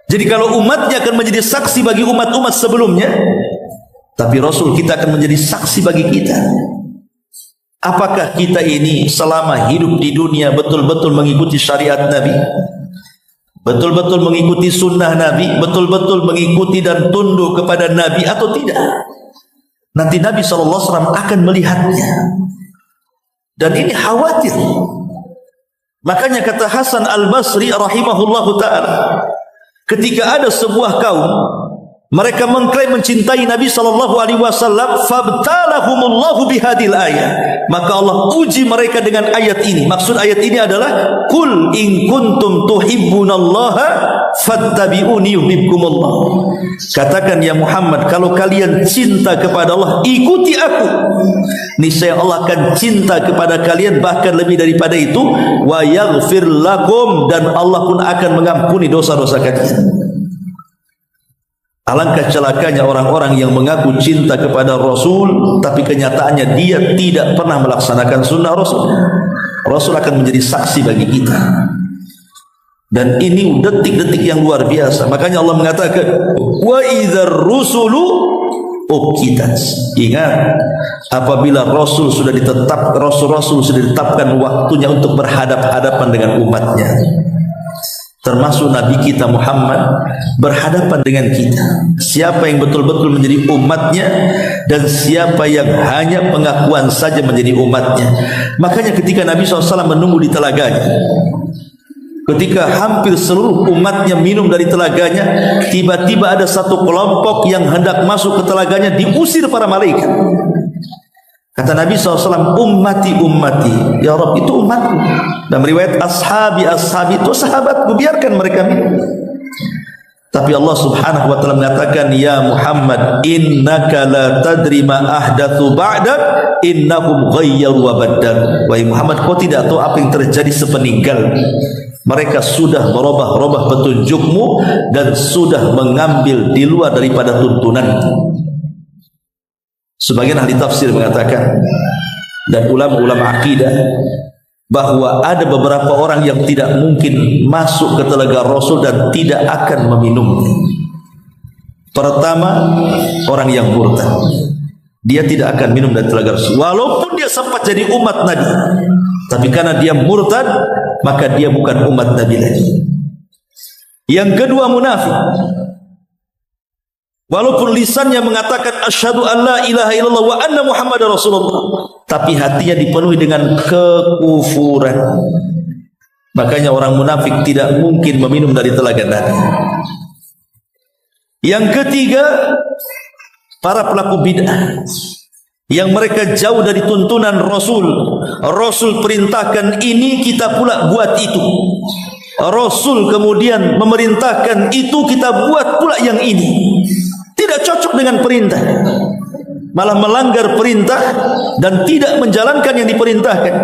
Jadi kalau umatnya akan menjadi saksi bagi umat-umat sebelumnya, tapi Rasul kita akan menjadi saksi bagi kita. Apakah kita ini selama hidup di dunia betul-betul mengikuti syariat Nabi, betul-betul mengikuti sunnah Nabi, betul-betul mengikuti dan tunduk kepada Nabi atau tidak? Nanti Nabi SAW akan melihatnya. Dan ini khawatir. Makanya kata Hasan Al-Basri rahimahullahu ta'ala, ketika ada sebuah kaum mereka mengklaim mencintai Nabi sallallahu alaihi wasallam, fabtalahumullahu bihadil ayat, maka Allah uji mereka dengan ayat ini. Maksud ayat ini adalah, qul in kuntum tuhibbunallaha fattabi'uni yuhibbukumullah. Katakan ya Muhammad, kalau kalian cinta kepada Allah, ikuti aku, niscaya Allah akan cinta kepada kalian, bahkan lebih daripada itu, wa yaghfir lakum, dan Allah pun akan mengampuni dosa-dosa kalian. Alangkah celakanya orang-orang yang mengaku cinta kepada Rasul, tapi kenyataannya dia tidak pernah melaksanakan sunnah Rasul. Rasul akan menjadi saksi bagi kita. Dan ini detik-detik yang luar biasa. Makanya Allah mengatakan, wa idzar rusulu uqitat. Ingat, apabila rasul sudah ditetapkan waktunya untuk berhadap-hadapan dengan umatnya, termasuk Nabi kita Muhammad berhadapan dengan kita, siapa yang betul-betul menjadi umatnya dan siapa yang hanya pengakuan saja menjadi umatnya. Makanya ketika Nabi SAW menunggu di telaganya, ketika hampir seluruh umatnya minum dari telaganya, tiba-tiba ada satu kelompok yang hendak masuk ke telaganya, diusir para malaikat. Kata Nabi SAW, ummati, ummati, ya Rabb, itu umatku. Dan riwayat ashabi, ashabi, itu sahabatku, biarkan mereka minum. Tapi Allah Subhanahu wa taala mengatakan, ya Muhammad, innaka la tadri ma ahdatsu ba'dak, innahum ghayyaru wa baddalu. Wahai Muhammad, kau tidak tahu apa yang terjadi sepeninggal. Mereka sudah merubah-rubah petunjukmu dan sudah mengambil di luar daripada tuntunan. Sebagian ahli tafsir mengatakan, dan ulama-ulama akidah, bahwa ada beberapa orang yang tidak mungkin masuk ke telaga Rasul dan tidak akan meminumnya. Pertama, orang yang murtad. Dia tidak akan minum dari telaga Rasul walaupun dia sempat jadi umat Nabi. Tapi karena dia murtad, maka dia bukan umat Nabi lagi. Yang kedua, munafik. Walaupun lisannya mengatakan asyhadu an la ilaha illallah wa anna muhammadar rasulullah, tapi hatinya dipenuhi dengan kekufuran. Makanya orang munafik tidak mungkin meminum dari telaga Nabi. Yang ketiga, para pelaku bid'ah yang mereka jauh dari tuntunan Rasul. Rasul perintahkan ini, kita pula buat itu. Rasul kemudian memerintahkan itu, kita buat pula yang ini. Tidak cocok dengan perintah, malah melanggar perintah dan tidak menjalankan yang diperintahkan.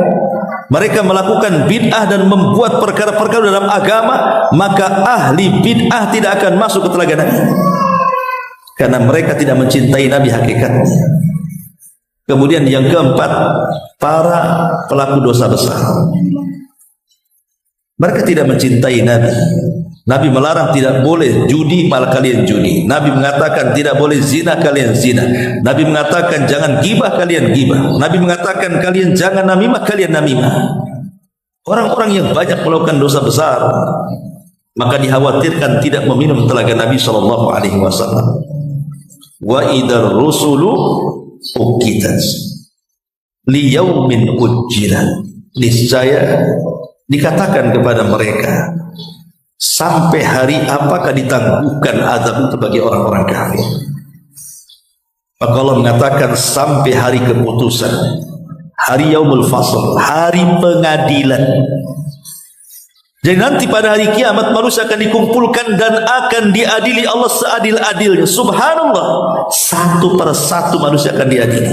Mereka melakukan bid'ah dan membuat perkara-perkara dalam agama, maka ahli bid'ah tidak akan masuk ke telaga Nabi, karena mereka tidak mencintai Nabi hakikatnya. Kemudian yang keempat, para pelaku dosa besar. Mereka tidak mencintai Nabi. Nabi melarang tidak boleh judi, malah kalian judi. Nabi mengatakan tidak boleh zina, kalian zina. Nabi mengatakan jangan gibah, kalian gibah. Nabi mengatakan kalian jangan namimah, kalian namimah. Orang-orang yang banyak melakukan dosa besar, maka dikhawatirkan tidak meminum telaga Nabi SAW. Wa idar rusulu uqitat liyaumin ujjilan. Niscaya dikatakan kepada mereka, sampai hari apakah ditangguhkan azab itu bagi orang-orang kafir. Maka Allah mengatakan sampai hari keputusan, hari yaumul fasl, hari pengadilan. Jadi nanti pada hari kiamat manusia akan dikumpulkan dan akan diadili Allah seadil-adilnya. Subhanallah, satu per satu manusia akan diadili.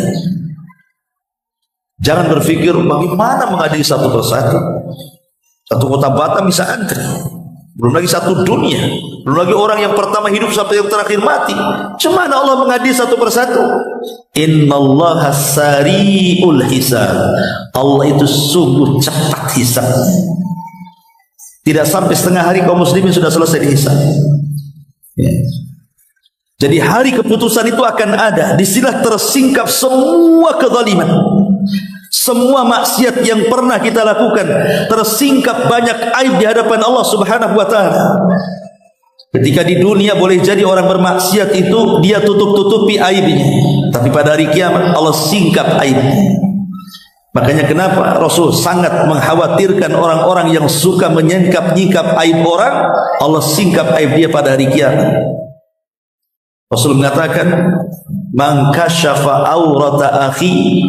Jangan berpikir bagaimana mengadili satu per satu. Satu kota Batam bisa antri, belum lagi satu dunia, belum lagi orang yang pertama hidup sampai yang terakhir mati. Cemana Allah mengadili satu persatu? Innallaha sari'ul hisab. Allah itu sungguh cepat hisab. Tidak sampai setengah hari kaum muslimin sudah selesai dihisab. Ya. Jadi hari keputusan itu akan ada. Disinilah tersingkap semua kezaliman, semua maksiat yang pernah kita lakukan. Tersingkap banyak aib di hadapan Allah Subhanahu wa taala. Ketika di dunia boleh jadi orang bermaksiat itu dia tutup-tutupi aibnya, tapi pada hari kiamat Allah singkap aibnya. Makanya kenapa Rasul sangat mengkhawatirkan orang-orang yang suka menyingkap-nyingkap aib orang, Allah singkap aib dia pada hari kiamat. Rasul mengatakan, "Man kasyafa aurata akhi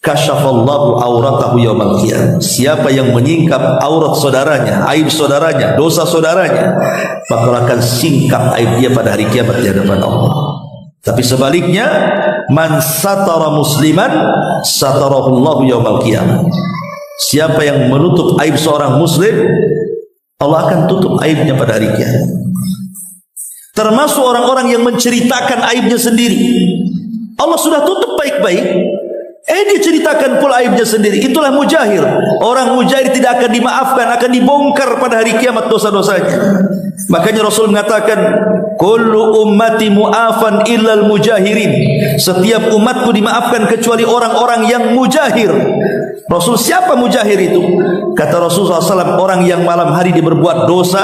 kasyafallahu auratahu yaumil qiyamah." Siapa yang menyingkap aurat saudaranya, aib saudaranya, dosa saudaranya, maka akan singkap aib dia pada hari kiamat di hadapan Allah. Tapi sebaliknya, man satara musliman satarahullahu yaumil qiyamah. Siapa yang menutup aib seorang muslim, Allah akan tutup aibnya pada hari kiamat. Termasuk orang-orang yang menceritakan aibnya sendiri, Allah sudah tutup baik-baik. Dia ceritakan pula aibnya sendiri. Itulah mujahir. Orang mujahir tidak akan dimaafkan, akan dibongkar pada hari kiamat dosa-dosanya. Makanya Rasul mengatakan, kullu ummati mu'afan illal mujahirin. Setiap umatku dimaafkan kecuali orang-orang yang mujahir. Rasul, siapa mujahir itu? Kata Rasulullah SAW, orang yang malam hari dia berbuat dosa,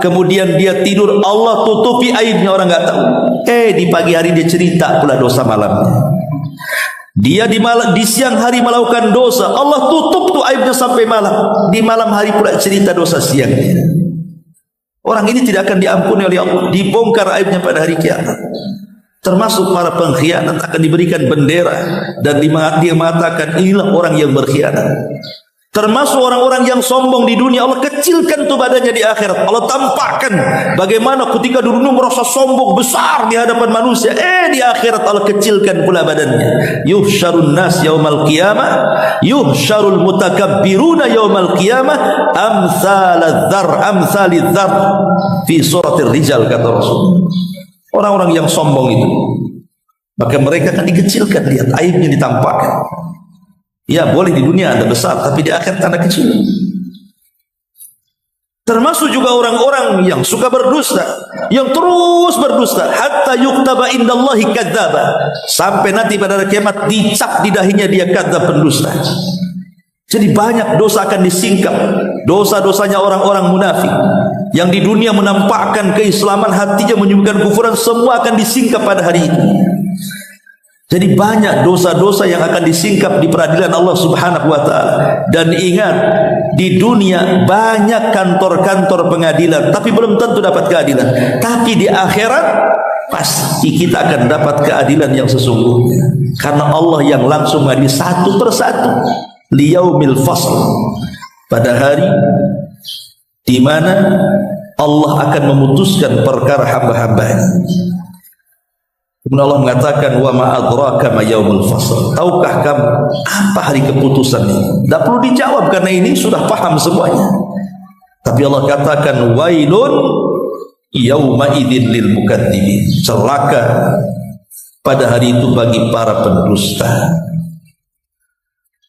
kemudian dia tidur, Allah tutupi aibnya, orang enggak tahu. Di pagi hari dia cerita pula dosa malamnya. Dia di siang hari melakukan dosa, Allah tutup tuh aibnya sampai malam. Di malam hari pula cerita dosa siangnya. Orang ini tidak akan diampuni oleh Allah, dibongkar aibnya pada hari kiamat. Termasuk para pengkhianat akan diberikan bendera dan dia mengatakan inilah orang yang berkhianat. Termasuk orang-orang yang sombong di dunia, Allah kecilkan tuh badannya di akhirat. Allah tampakkan bagaimana ketika dulu merasa sombong besar di hadapan manusia. Di akhirat Allah kecilkan pula badannya. Yuhsyarun nas yaumal qiyamah, yuhsyarul mutakabbiruna yaumal qiyamah amsalidz dzar fi suratir rijal, kata Rasul. Orang-orang yang sombong itu, maka mereka akan dikecilkan, lihat aibnya ditampakkan. Ya, boleh di dunia Anda besar, tapi di akhirat Anda kecil. Termasuk juga orang-orang yang suka berdusta, yang terus berdusta, hatta yuktaba indallahi kadzdzaba, sampai nanti pada hari kiamat dicap di dahinya dia kadzdzab, pendusta. Jadi banyak dosa akan disingkap. Dosa-dosanya orang-orang munafik yang di dunia menampakkan keislaman, hatinya menyembunyikan kufuran, semua akan disingkap pada hari itu. Jadi banyak dosa-dosa yang akan disingkap di peradilan Allah Subhanahu wa taala. Dan ingat, di dunia banyak kantor-kantor pengadilan, tapi belum tentu dapat keadilan. Tapi di akhirat pasti kita akan dapat keadilan yang sesungguhnya. Karena Allah yang langsung mengadili satu persatu. Liyaumil fasl, pada hari di mana Allah akan memutuskan perkara hamba-hambanya. Kemudian Allah mengatakan, wa ma adraka ma yaumul fasl. Tahukah kamu apa hari keputusan ini? Tidak perlu dijawab karena ini sudah paham semuanya. Tapi Allah katakan, wailun yauma idzin lil mukadzibin. Celaka pada hari itu bagi para pendusta.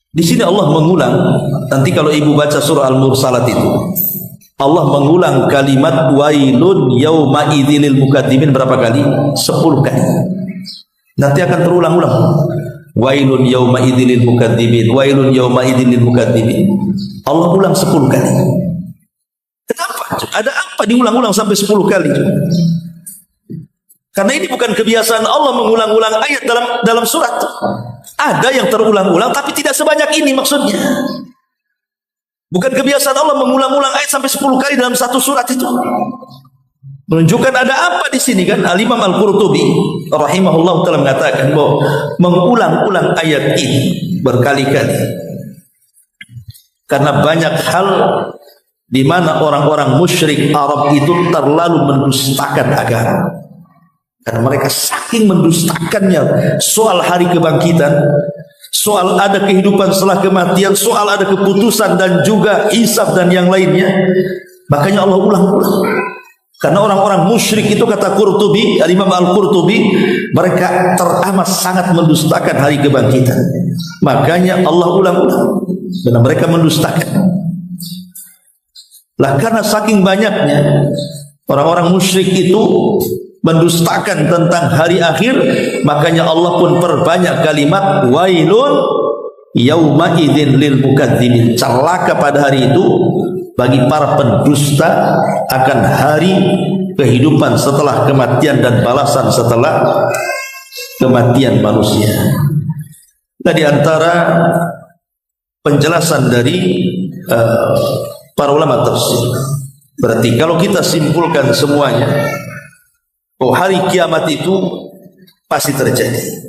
Di sini Allah mengulang, nanti kalau ibu baca surah Al-Mursalat itu, Allah mengulang kalimat wailun yauma idzin lil mukadzibin berapa kali? 10 kali. Nanti akan terulang-ulang. Wailun yauma idzin lil mukadzibin, wailun yauma idzin lil mukadzibin. Allah ulang 10 kali. Kenapa? Ada apa diulang-ulang sampai 10 kali? Karena ini bukan kebiasaan Allah mengulang-ulang ayat dalam surat. Ada yang terulang-ulang tapi tidak sebanyak ini maksudnya. Bukan kebiasaan Allah mengulang-ulang ayat sampai 10 kali dalam satu surat itu. Menunjukkan ada apa di sini kan? Al-Imam Al-Qurtubi rahimahullah telah mengatakan bahwa mengulang-ulang ayat ini berkali-kali karena banyak hal di mana orang-orang musyrik Arab itu terlalu mendustakan agama. Karena mereka saking mendustakannya soal hari kebangkitan, soal ada kehidupan setelah kematian, soal ada keputusan dan juga hisab dan yang lainnya. Makanya Allah ulang-ulang. Karena orang-orang musyrik itu, kata Qurtubi, Imam Al-Qurtubi, mereka teramat sangat mendustakan hari kebangkitan. Makanya Allah ulang-ulang. Karena mereka mendustakan. Lah karena saking banyaknya orang-orang musyrik itu mendustakan tentang hari akhir, makanya Allah pun perbanyak kalimat wailun yauma idzin lil mukadzibin. Celaka pada hari itu bagi para pendusta akan hari kehidupan setelah kematian dan balasan setelah kematian manusia. Nah, di antara penjelasan dari para ulama tafsir, berarti kalau kita simpulkan semuanya, hari kiamat itu pasti terjadi.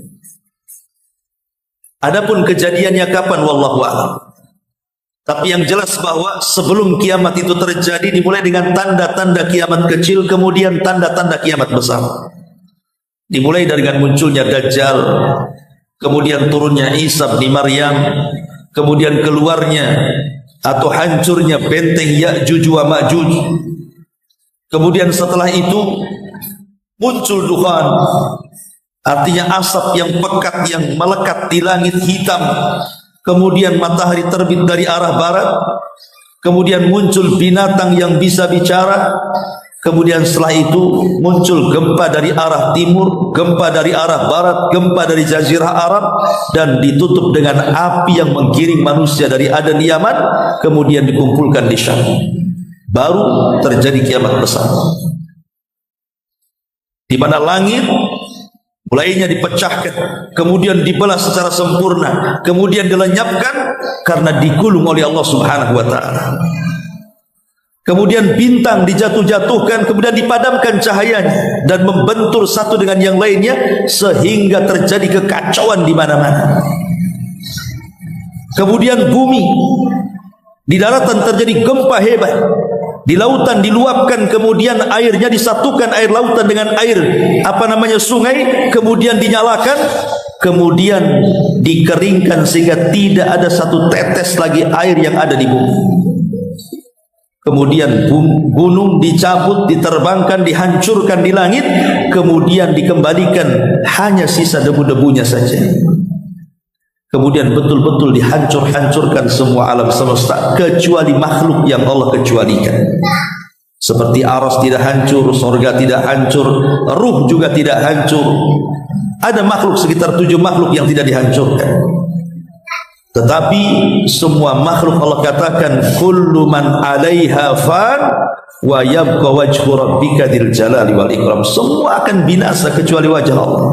Adapun kejadiannya kapan, wallahu a'lam. Tapi yang jelas bahwa sebelum kiamat itu terjadi dimulai dengan tanda-tanda kiamat kecil, kemudian tanda-tanda kiamat besar. Dimulai dengan munculnya Dajjal, kemudian turunnya Isa bin Maryam, kemudian keluarnya atau hancurnya benteng Ya'juj wa Ma'juj. Kemudian setelah itu muncul dukhan, Artinya asap yang pekat yang melekat di langit hitam. Kemudian matahari terbit dari arah barat. Kemudian muncul binatang yang bisa bicara. Kemudian setelah itu muncul gempa dari arah timur, gempa dari arah barat, gempa dari Jazirah Arab, dan ditutup dengan api yang menggiring manusia dari Aden Yaman, kemudian dikumpulkan di Syam. Baru terjadi kiamat besar, di mana langit mulainya dipecahkan, kemudian dibelah secara sempurna, kemudian dilenyapkan karena digulung oleh Allah Subhanahu wa taala. Kemudian bintang dijatuh-jatuhkan, kemudian dipadamkan cahayanya dan membentur satu dengan yang lainnya sehingga terjadi kekacauan di mana-mana. Kemudian bumi, di daratan terjadi gempa hebat, di lautan diluapkan, kemudian airnya disatukan, air lautan dengan air sungai, kemudian dinyalakan, kemudian dikeringkan sehingga tidak ada satu tetes lagi air yang ada di bumi. Kemudian gunung dicabut, diterbangkan, dihancurkan di langit, kemudian dikembalikan hanya sisa debu-debunya saja. Kemudian betul-betul dihancur-hancurkan semua alam semesta kecuali makhluk yang Allah kecualikan. Seperti aras tidak hancur, surga tidak hancur, ruh juga tidak hancur. Ada makhluk sekitar 7 makhluk yang tidak dihancurkan. Tetapi semua makhluk Allah katakan kullu man 'alaiha fan wa yabqa wajhu rabbika dzil jalali wal ikram. Semua akan binasa kecuali wajah Allah.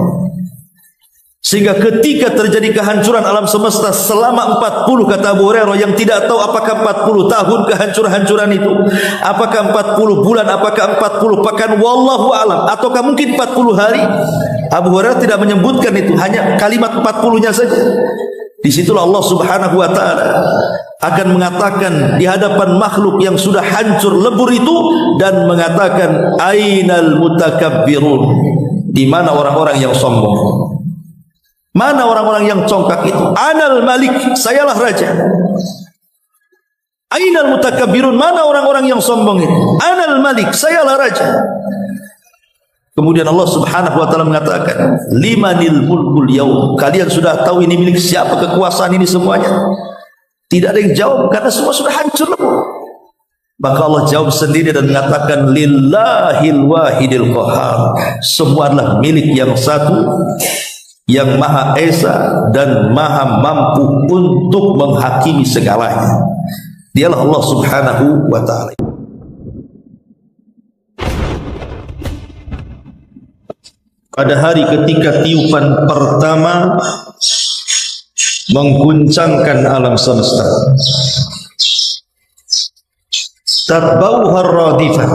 Sehingga ketika terjadi kehancuran alam semesta selama 40, kata Abu Hurairah, yang tidak tahu apakah 40 tahun kehancuran-hancuran itu, apakah 40 bulan, apakah 40 pekan, wallahu alam, ataukah mungkin 40 hari. Abu Hurairah tidak menyebutkan itu, hanya kalimat 40-nya saja. Di situlah Allah Subhanahu wa taala akan mengatakan di hadapan makhluk yang sudah hancur lebur itu dan mengatakan ainal mutakabbirun, di mana orang-orang yang sombong? Mana orang-orang yang congkak itu? Anal malik, sayalah raja. Ainal mutakabbirun, mana orang-orang yang sombong itu? Anal malik, sayalah raja. Kemudian Allah Subhanahu wa taala mengatakan, limanil mulkul yaum. Kalian sudah tahu ini milik siapa kekuasaan ini semuanya? Tidak ada yang jawab karena semua sudah hancur lebur. Maka Allah jawab sendiri dan mengatakan lillahil wahidil qahhar. Semua adalah milik yang satu, yang Maha Esa dan Maha mampu untuk menghakimi segalanya. Dialah Allah Subhanahu wa taala. Pada hari ketika tiupan pertama mengguncangkan alam semesta, tatbauha radifah,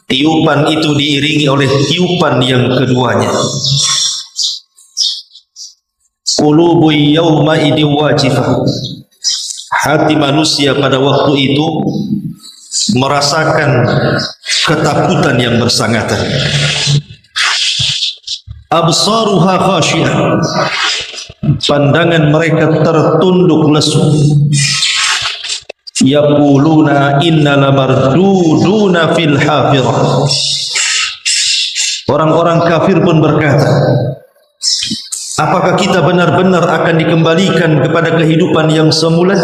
tiupan itu diiringi oleh tiupan yang keduanya. Qulubu yawma idin wajifah, hati manusia pada waktu itu merasakan ketakutan yang bersangatan. Absaruha khasyiah, pandangan mereka tertunduk lesu. Yaquluna inna lamarduduna fil hafirah. Orang-orang kafir pun berkata, apakah kita benar-benar akan dikembalikan kepada kehidupan yang semula?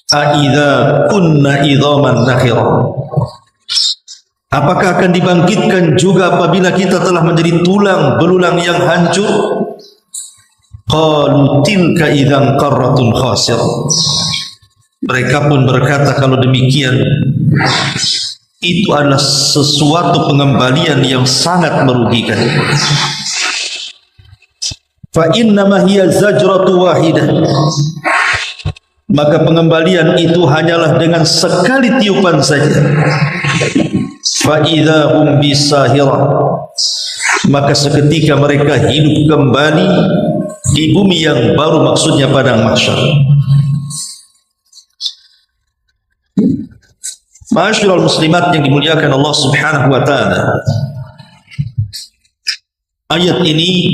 Aidza kunna idzaman nakhirah, apakah akan dibangkitkan juga apabila kita telah menjadi tulang belulang yang hancur? Qalu tilka idzan qarratun khasirah. Mereka pun berkata, kalau demikian itu adalah sesuatu pengembalian yang sangat merugikan. Fa innama hiya zajratu wahidah, maka pengembalian itu hanyalah dengan sekali tiupan saja. Fa idza hum bisahirah, maka seketika mereka hidup kembali di bumi yang baru, maksudnya padang mahsyar. Ma'asyiral muslimat yang dimuliakan Allah Subhanahu wa taala, ayat ini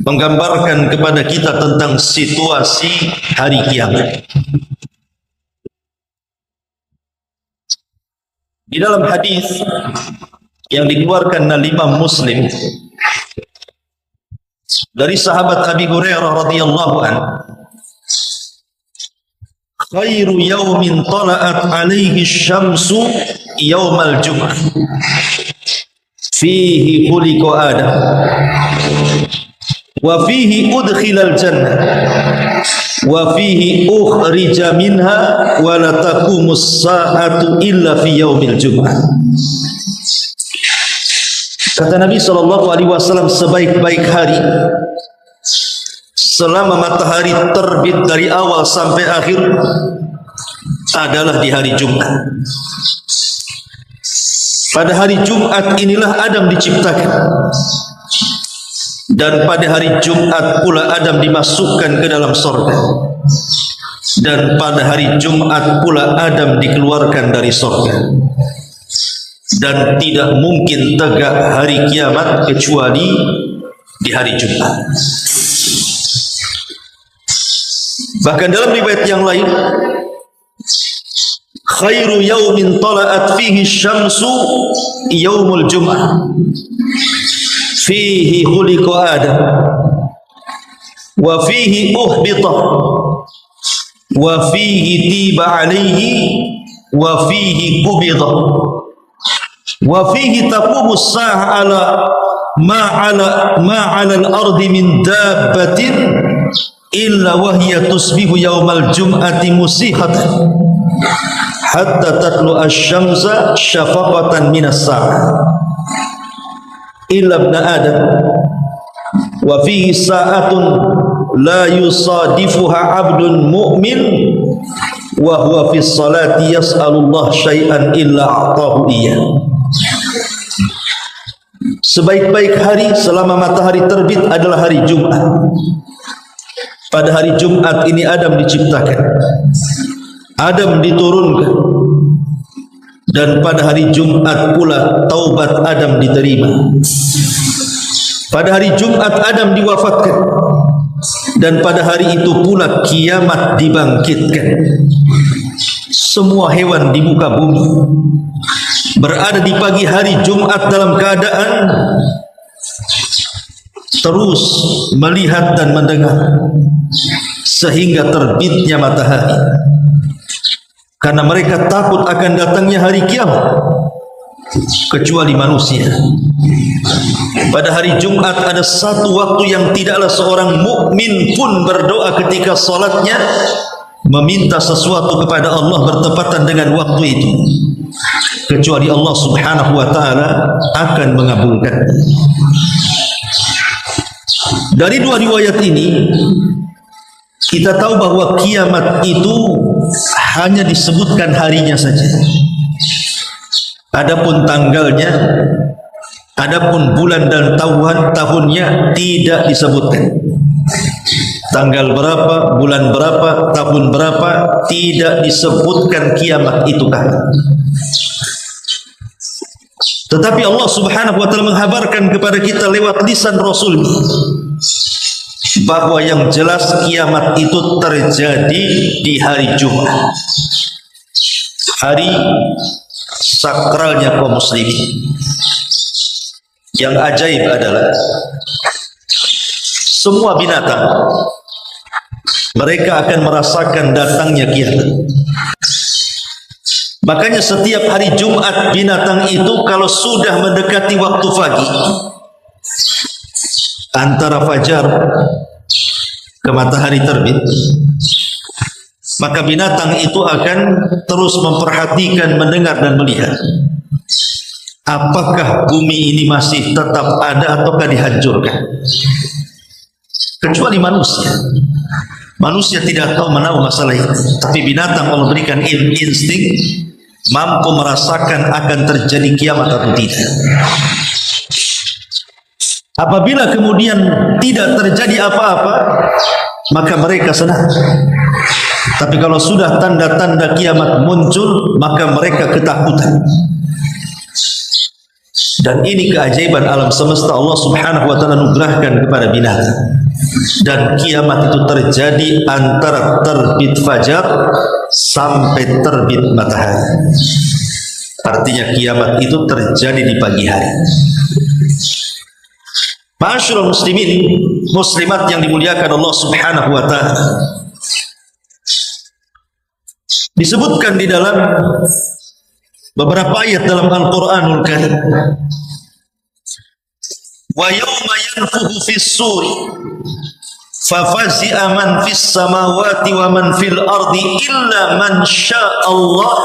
menggambarkan kepada kita tentang situasi hari kiamat. Di dalam hadis yang dikeluarkan oleh Imam Muslim dari sahabat Abi Hurairah radhiyallahu anhu, khairu yaumin tala'at alaihi syamsu yaumal jum'ah fihi khuliqa Adam wa fihi udkhilal jannah wa fihi ukhrija minha wa la taqumus sa'atu illa fi yaumil jum'ah. Kata Nabi SAW, sebaik-baik hari selama matahari terbit dari awal sampai akhir adalah di hari Jumat. Pada hari Jumat inilah Adam diciptakan, dan pada hari Jumat pula Adam dimasukkan ke dalam surga, dan pada hari Jumat pula Adam dikeluarkan dari surga. Dan tidak mungkin tegak hari kiamat kecuali di hari Jumat. Bahkan dalam riwayat yang lain, khairu yaumin tala'at fihi syamsu yaumul jum'ah fihi khuliqa Adam wa fihi uhbita wa fihi tiba alaihi wa fihi qubida wa fihi taqumu as-sa'a ala ma 'ala al-ardi min dabbatin illa wa hiya tusbihu yaumal jum'ati musihatan hatta tatlu asy-syamsa syafaqatan minas sa'ah illa ibn Adam wa fihi sa'atun la yusadifuha 'abdun mu'min wa huwa fi sholati yas'alullah syai'an illa a'tahu iyyah. Sebaik-baik hari selama matahari terbit adalah hari Jumat. Pada hari Jumat ini Adam diciptakan, Adam diturunkan, dan pada hari Jumat pula taubat Adam diterima. Pada hari Jumat Adam diwafatkan, dan pada hari itu pula kiamat dibangkitkan. Semua hewan di muka bumi berada di pagi hari Jumat dalam keadaan terus melihat dan mendengar sehingga terbitnya matahari, karena mereka takut akan datangnya hari kiamat, kecuali manusia. Pada hari Jumat ada satu waktu yang tidaklah seorang mukmin pun berdoa ketika salatnya meminta sesuatu kepada Allah bertepatan dengan waktu itu, kecuali Allah Subhanahu wa taala akan mengabulkan. Dari dua riwayat ini kita tahu bahwa kiamat itu hanya disebutkan harinya saja. Adapun tanggalnya, adapun bulan dan tahunnya tidak disebutkan. Tanggal berapa, bulan berapa, tahun berapa, tidak disebutkan kiamat itu kapan. Tetapi Allah Subhanahu wa taala menghabarkan kepada kita lewat lisan Rasul bahwa yang jelas kiamat itu terjadi di hari Jumat, hari sakralnya kaum muslimin. Yang ajaib adalah semua binatang mereka akan merasakan datangnya kiamat. Makanya setiap hari Jumat binatang itu kalau sudah mendekati waktu pagi, antara fajar ke matahari terbit, maka binatang itu akan terus memperhatikan, mendengar dan melihat apakah bumi ini masih tetap ada ataukah dihancurkan. Kecuali manusia. Manusia tidak tahu menahu masalah itu, tapi binatang Allah berikan insting, mampu merasakan akan terjadi kiamat atau tidak. Apabila kemudian tidak terjadi apa-apa, maka mereka senang. Tapi kalau sudah tanda-tanda kiamat muncul, maka mereka ketakutan. Dan ini keajaiban alam semesta, Allah Subhanahu wa taala anugerahkan kepada binatang. Dan kiamat itu terjadi antara terbit fajar sampai terbit matahari. Artinya kiamat itu terjadi di pagi hari. Ma'asyiral muslimin, muslimat yang dimuliakan Allah Subhanahu wa taala. Disebutkan di dalam beberapa ayat dalam Al-Qur'anul Karim. Wa yawma yanfukhu fis-suri fafazi'a man fis samawati wa man fil ardi illa man syaa Allah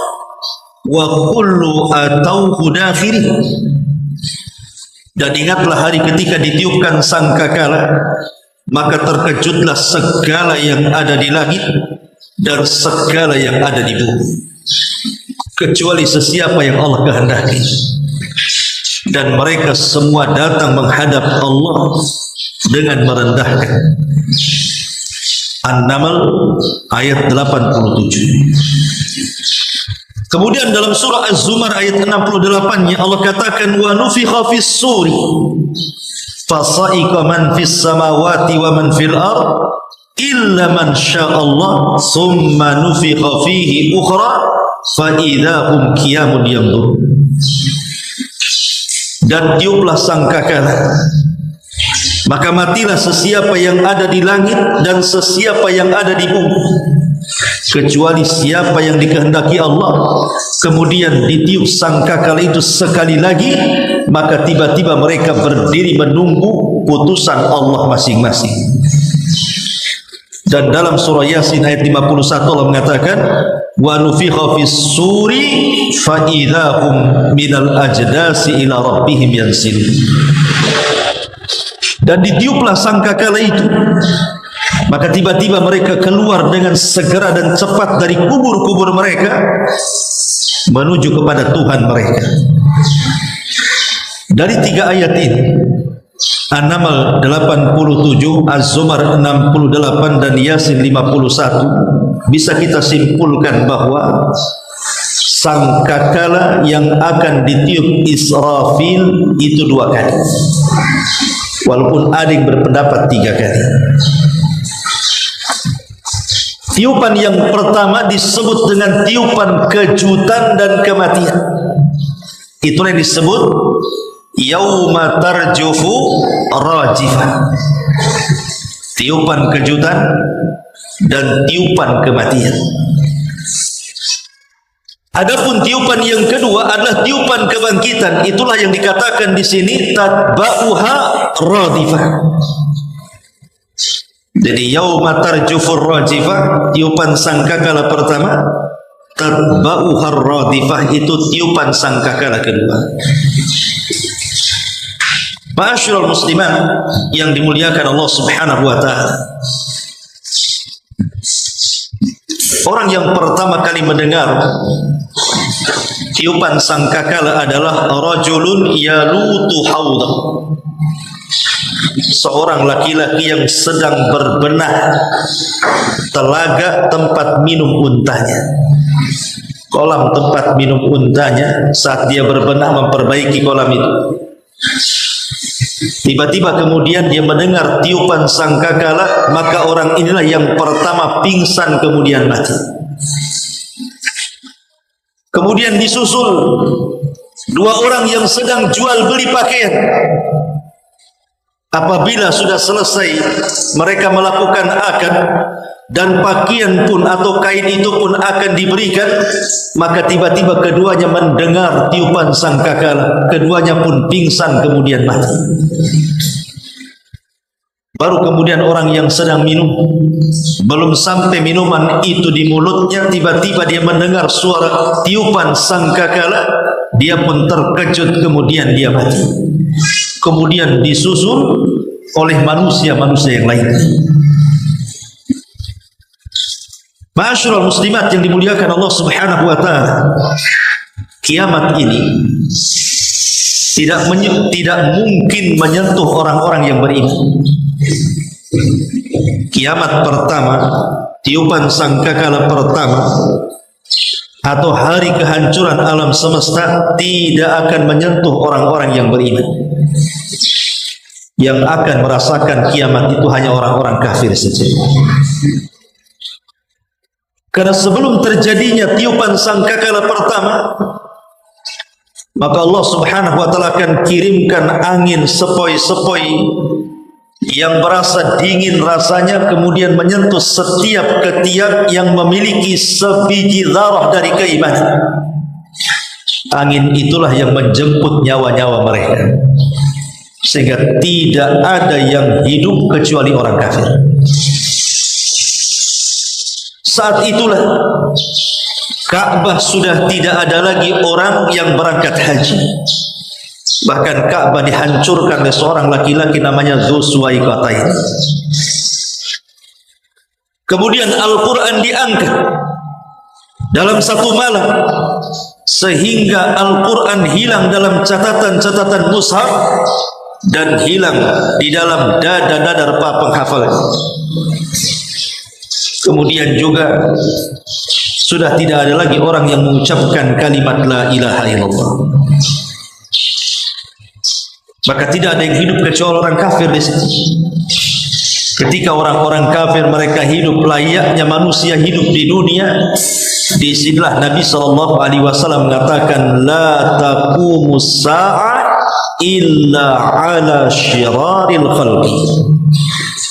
wa kullu atauhu dakhirin. Dan ingatlah hari ketika ditiupkan sangkakala, maka terkejutlah segala yang ada di langit dan segala yang ada di bumi, kecuali sesiapa yang Allah kehendaki. Dan mereka semua datang menghadap Allah dengan merendahkan. An-Naml ayat 87. Kemudian dalam surah Az-Zumar ayat 68-nya Allah katakan wa nufikha fis suri fasa'iqa man fis samawati wa man fil ard illa man syaa Allah thumma nufikha fihi ukhra fa idahum qiyamun yanzurun. Dan tiuplah sangkakala, maka matilah sesiapa yang ada di langit dan sesiapa yang ada di bumi, kecuali siapa yang dikehendaki Allah. Kemudian ditiup sangkakala itu sekali lagi, maka tiba-tiba mereka berdiri menunggu putusan Allah masing-masing. Dan dalam surah Yasin ayat 51 Allah mengatakan wa nufikha fis suri fa idahum minal ajdasi ila rabbihim yansilun. Dan ditiuplah sangkakala itu, maka tiba-tiba mereka keluar dengan segera dan cepat dari kubur-kubur mereka menuju kepada Tuhan mereka. Dari 3 ayat ini, An-Naml 87, Az-Zumar 68 dan Yasin 51, bisa kita simpulkan bahwa sangkakala yang akan ditiup Israfil itu 2 kali. Walaupun ada yang berpendapat 3 kali. Tiupan yang pertama disebut dengan tiupan kejutan dan kematian. Itulah yang disebut yauma tarjufu rajifah. Tiupan kejutan dan tiupan kematian. Adapun tiupan yang kedua adalah tiupan kebangkitan. Itulah yang dikatakan di sini tatba'uha radifah. Jadi yauma tarjufur rajifah, tiupan sangkakala pertama, tatba'uha radifah itu tiupan sangkakala kedua. Ma'asyiral musliman yang dimuliakan Allah Subhanahu wa taala. Orang yang pertama kali mendengar tiupan sangkakala adalah rajulun yalutu hauda. Seorang laki-laki yang sedang berbenah telaga tempat minum untanya, kolam tempat minum untanya. Saat dia berbenah memperbaiki kolam itu, tiba-tiba kemudian dia mendengar tiupan sangkakala, maka orang inilah yang pertama pingsan kemudian mati. Kemudian disusul 2 orang yang sedang jual beli pakaian. Apabila sudah selesai mereka melakukan akad dan pakaian pun atau kain itu pun akan diberikan, maka tiba-tiba keduanya mendengar tiupan sangkakala, keduanya pun pingsan kemudian mati. Baru kemudian orang yang sedang minum, belum sampai minuman itu di mulutnya, tiba-tiba dia mendengar suara tiupan sangkakala, dia pun terkejut kemudian dia mati. Kemudian disusul oleh manusia-manusia yang lain. Ma'asyiral muslimat yang dimuliakan Allah Subhanahu wa taala, kiamat ini tidak mungkin menyentuh orang-orang yang beriman. Kiamat pertama, tiupan sangkakala pertama, atau hari kehancuran alam semesta tidak akan menyentuh orang-orang yang beriman. Yang akan merasakan kiamat itu hanya orang-orang kafir saja. Karena sebelum terjadinya tiupan sangkakala pertama, maka Allah Subhanahu wa taala akan kirimkan angin sepoi-sepoi yang berasa dingin rasanya, kemudian menyentuh setiap ketiak yang memiliki sebiji zarah dari keimanan. Angin itulah yang menjemput nyawa-nyawa mereka, sehingga tidak ada yang hidup kecuali orang kafir. Saat itulah Ka'bah sudah tidak ada lagi orang yang berangkat haji. Bahkan Ka'bah dihancurkan oleh seorang laki-laki namanya Dzu Suwaikatain. Kemudian Al-Quran diangkat dalam satu malam, sehingga Al-Quran hilang dalam catatan-catatan mushaf dan hilang di dalam dada-dada para penghafal. Kemudian juga sudah tidak ada lagi orang yang mengucapkan kalimat la ilaha illallah. Maka tidak ada yang hidup kecuali orang kafir di situ. Ketika orang-orang kafir mereka hidup layaknya manusia hidup di dunia, disinilah Nabi SAW mengatakan la taqumus sa'ah illa ala syiraril khalqi.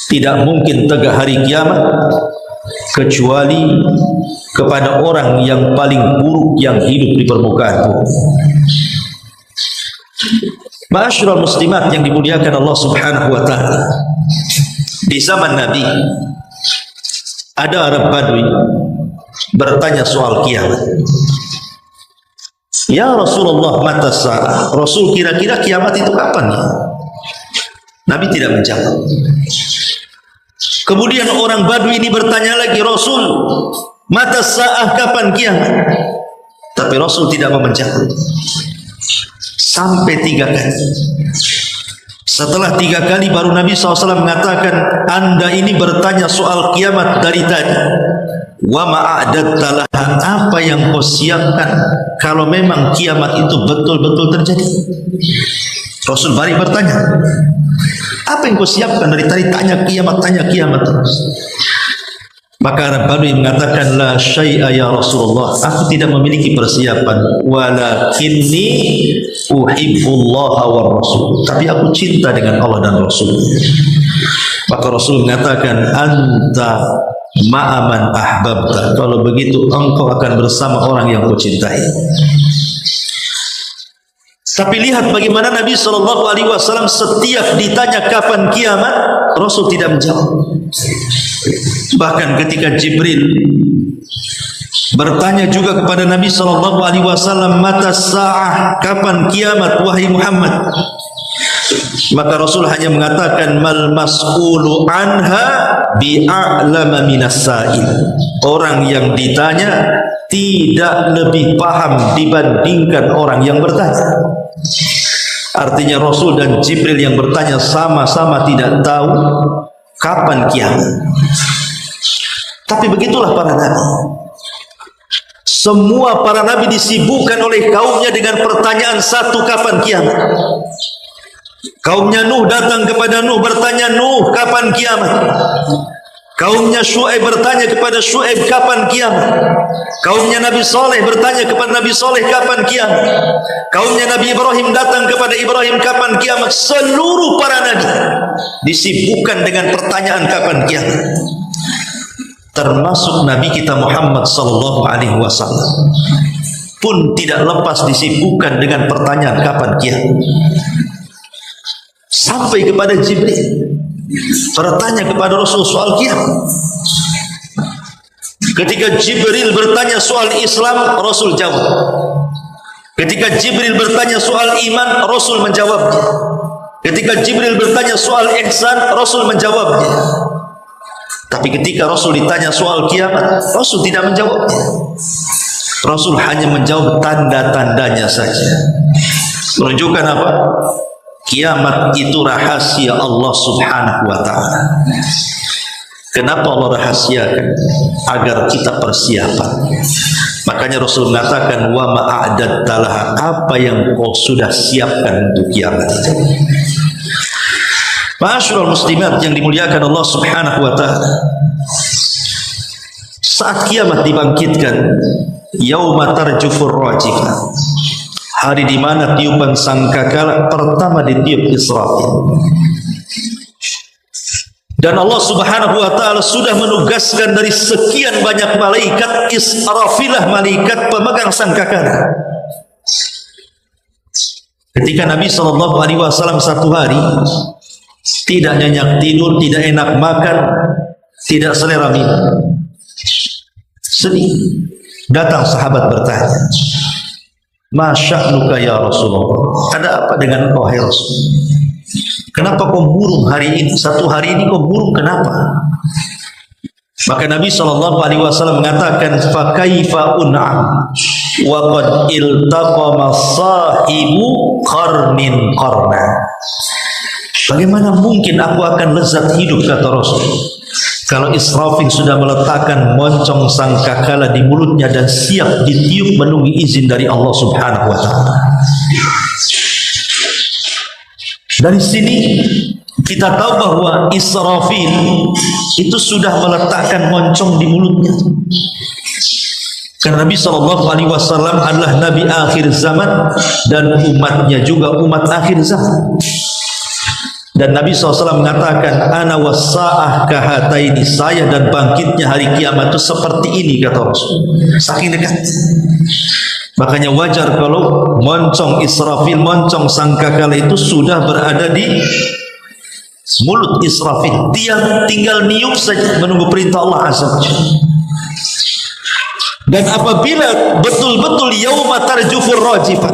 Tidak mungkin tegak hari kiamat kecuali kepada orang yang paling buruk yang hidup di permukaan bumi. Ma'asyiral muslimat yang dimuliakan Allah Subhanahu wa taala, di zaman Nabi ada Arab Badui bertanya soal kiamat. Ya Rasulullah, mata sa'ah? Rasul, kira-kira kiamat itu kapan ya? Nabi tidak menjawab. Kemudian orang Badui ini bertanya lagi, Rasul, mata sa'ah, kapan kiamat? Tapi Rasul tidak mau menjawab. Sampai 3 kali. Setelah 3 kali baru Nabi SAW mengatakan, Anda ini bertanya soal kiamat dari tadi. Wa ma'adattalah, apa yang kau siapkan kalau memang kiamat itu betul-betul terjadi? Rasul balik bertanya, apa yang kau siapkan dari tadi? Tanya kiamat terus. Maka Arab Badui mengatakan, la syai'a ya Rasulullah, aku tidak memiliki persiapan, walakinni uhibbullaha wa rasul, tapi aku cinta dengan Allah dan Rasul. Maka Rasul mengatakan, anta ma'aman ahbabta, kalau begitu engkau akan bersama orang yang kau cintai. Tapi lihat bagaimana Nabi SAW setiap ditanya kapan kiamat, Rasul tidak menjawab. Bahkan ketika Jibril bertanya juga kepada Nabi SAW, mata sa'ah, kapan kiamat wahai Muhammad? Maka Rasul hanya mengatakan, mal mas'ulu anha bi'a'lama minas sa'il. Orang yang ditanya tidak lebih paham dibandingkan orang yang bertanya. Artinya Rasul dan Jibril yang bertanya sama-sama tidak tahu kapan kiamat. Tapi begitulah para nabi. Semua para nabi disibukkan oleh kaumnya dengan pertanyaan satu, kapan kiamat? Kaumnya Nuh datang kepada Nuh bertanya, Nuh, kapan kiamat? Kaumnya Syu'aib bertanya kepada Syu'aib, kapan kiamat? Kaumnya Nabi Saleh bertanya kepada Nabi Saleh, kapan kiamat? Kaumnya Nabi Ibrahim datang kepada Ibrahim, kapan kiamat? Seluruh para nabi disibukkan dengan pertanyaan kapan kiamat. Termasuk Nabi kita Muhammad sallallahu alaihi wasallam pun tidak lepas disibukkan dengan pertanyaan kapan kiamat. Sampai kepada Jibril bertanya kepada Rasul soal kiamat. Ketika Jibril bertanya soal Islam, Rasul jawab. Ketika Jibril bertanya soal iman, Rasul menjawabnya. Ketika Jibril bertanya soal ihsan, Rasul menjawabnya. Tapi ketika Rasul ditanya soal kiamat, Rasul tidak menjawabnya. Rasul hanya menjawab tanda-tandanya saja. Menunjukkan apa? Kiamat itu rahasia Allah Subhanahu wa ta'ala. Kenapa Allah rahasiakan? Agar kita persiapan. Makanya Rasul mengatakan, wa ma'adattalah, apa yang kau sudah siapkan untuk kiamat itu. Ma'asyiral muslimat yang dimuliakan Allah Subhanahu wa ta'ala, saat kiamat dibangkitkan, yauma tarjufur rajifah, hari di mana tiupan sangkakala pertama ditiup Israfil. Dan Allah Subhanahu wa taala sudah menugaskan dari sekian banyak malaikat, Israfilah malaikat pemegang sangkakala. Ketika Nabi SAW satu hari tidak nyenyak tidur, tidak enak makan, tidak selera minum, sedih, datang sahabat bertanya, "Ma sya'nuka ya Rasulullah?" Ada apa dengan engkau hai Rasul? Kenapa kau murung hari ini? Satu hari ini kau murung, kenapa? Maka Nabi SAW mengatakan, "Fa kaifa un'am wa qad iltaqama sahibu qarnin qarna." Bagaimana mungkin aku akan lezat hidup, kata Rasul, kalau Israfil sudah meletakkan moncong sangkakala di mulutnya dan siap ditiup menunggu izin dari Allah Subhanahu wa taala. Dari sini kita tahu bahwa Israfil itu sudah meletakkan moncong di mulutnya. Karena Nabi SAW adalah Nabi akhir zaman dan umatnya juga umat akhir zaman. Dan Nabi SAW mengatakan, "Ana wassa'ah kahataini," saya dan bangkitnya hari kiamat itu seperti ini, kata Rasul. Saking dekat. Makanya wajar kalau moncong Israfil, moncong sangkakala itu sudah berada di mulut Israfil. Dia tinggal niup saja menunggu perintah Allah Azza wa Jalla. Dan apabila betul-betul yauma tarjufur rajifah,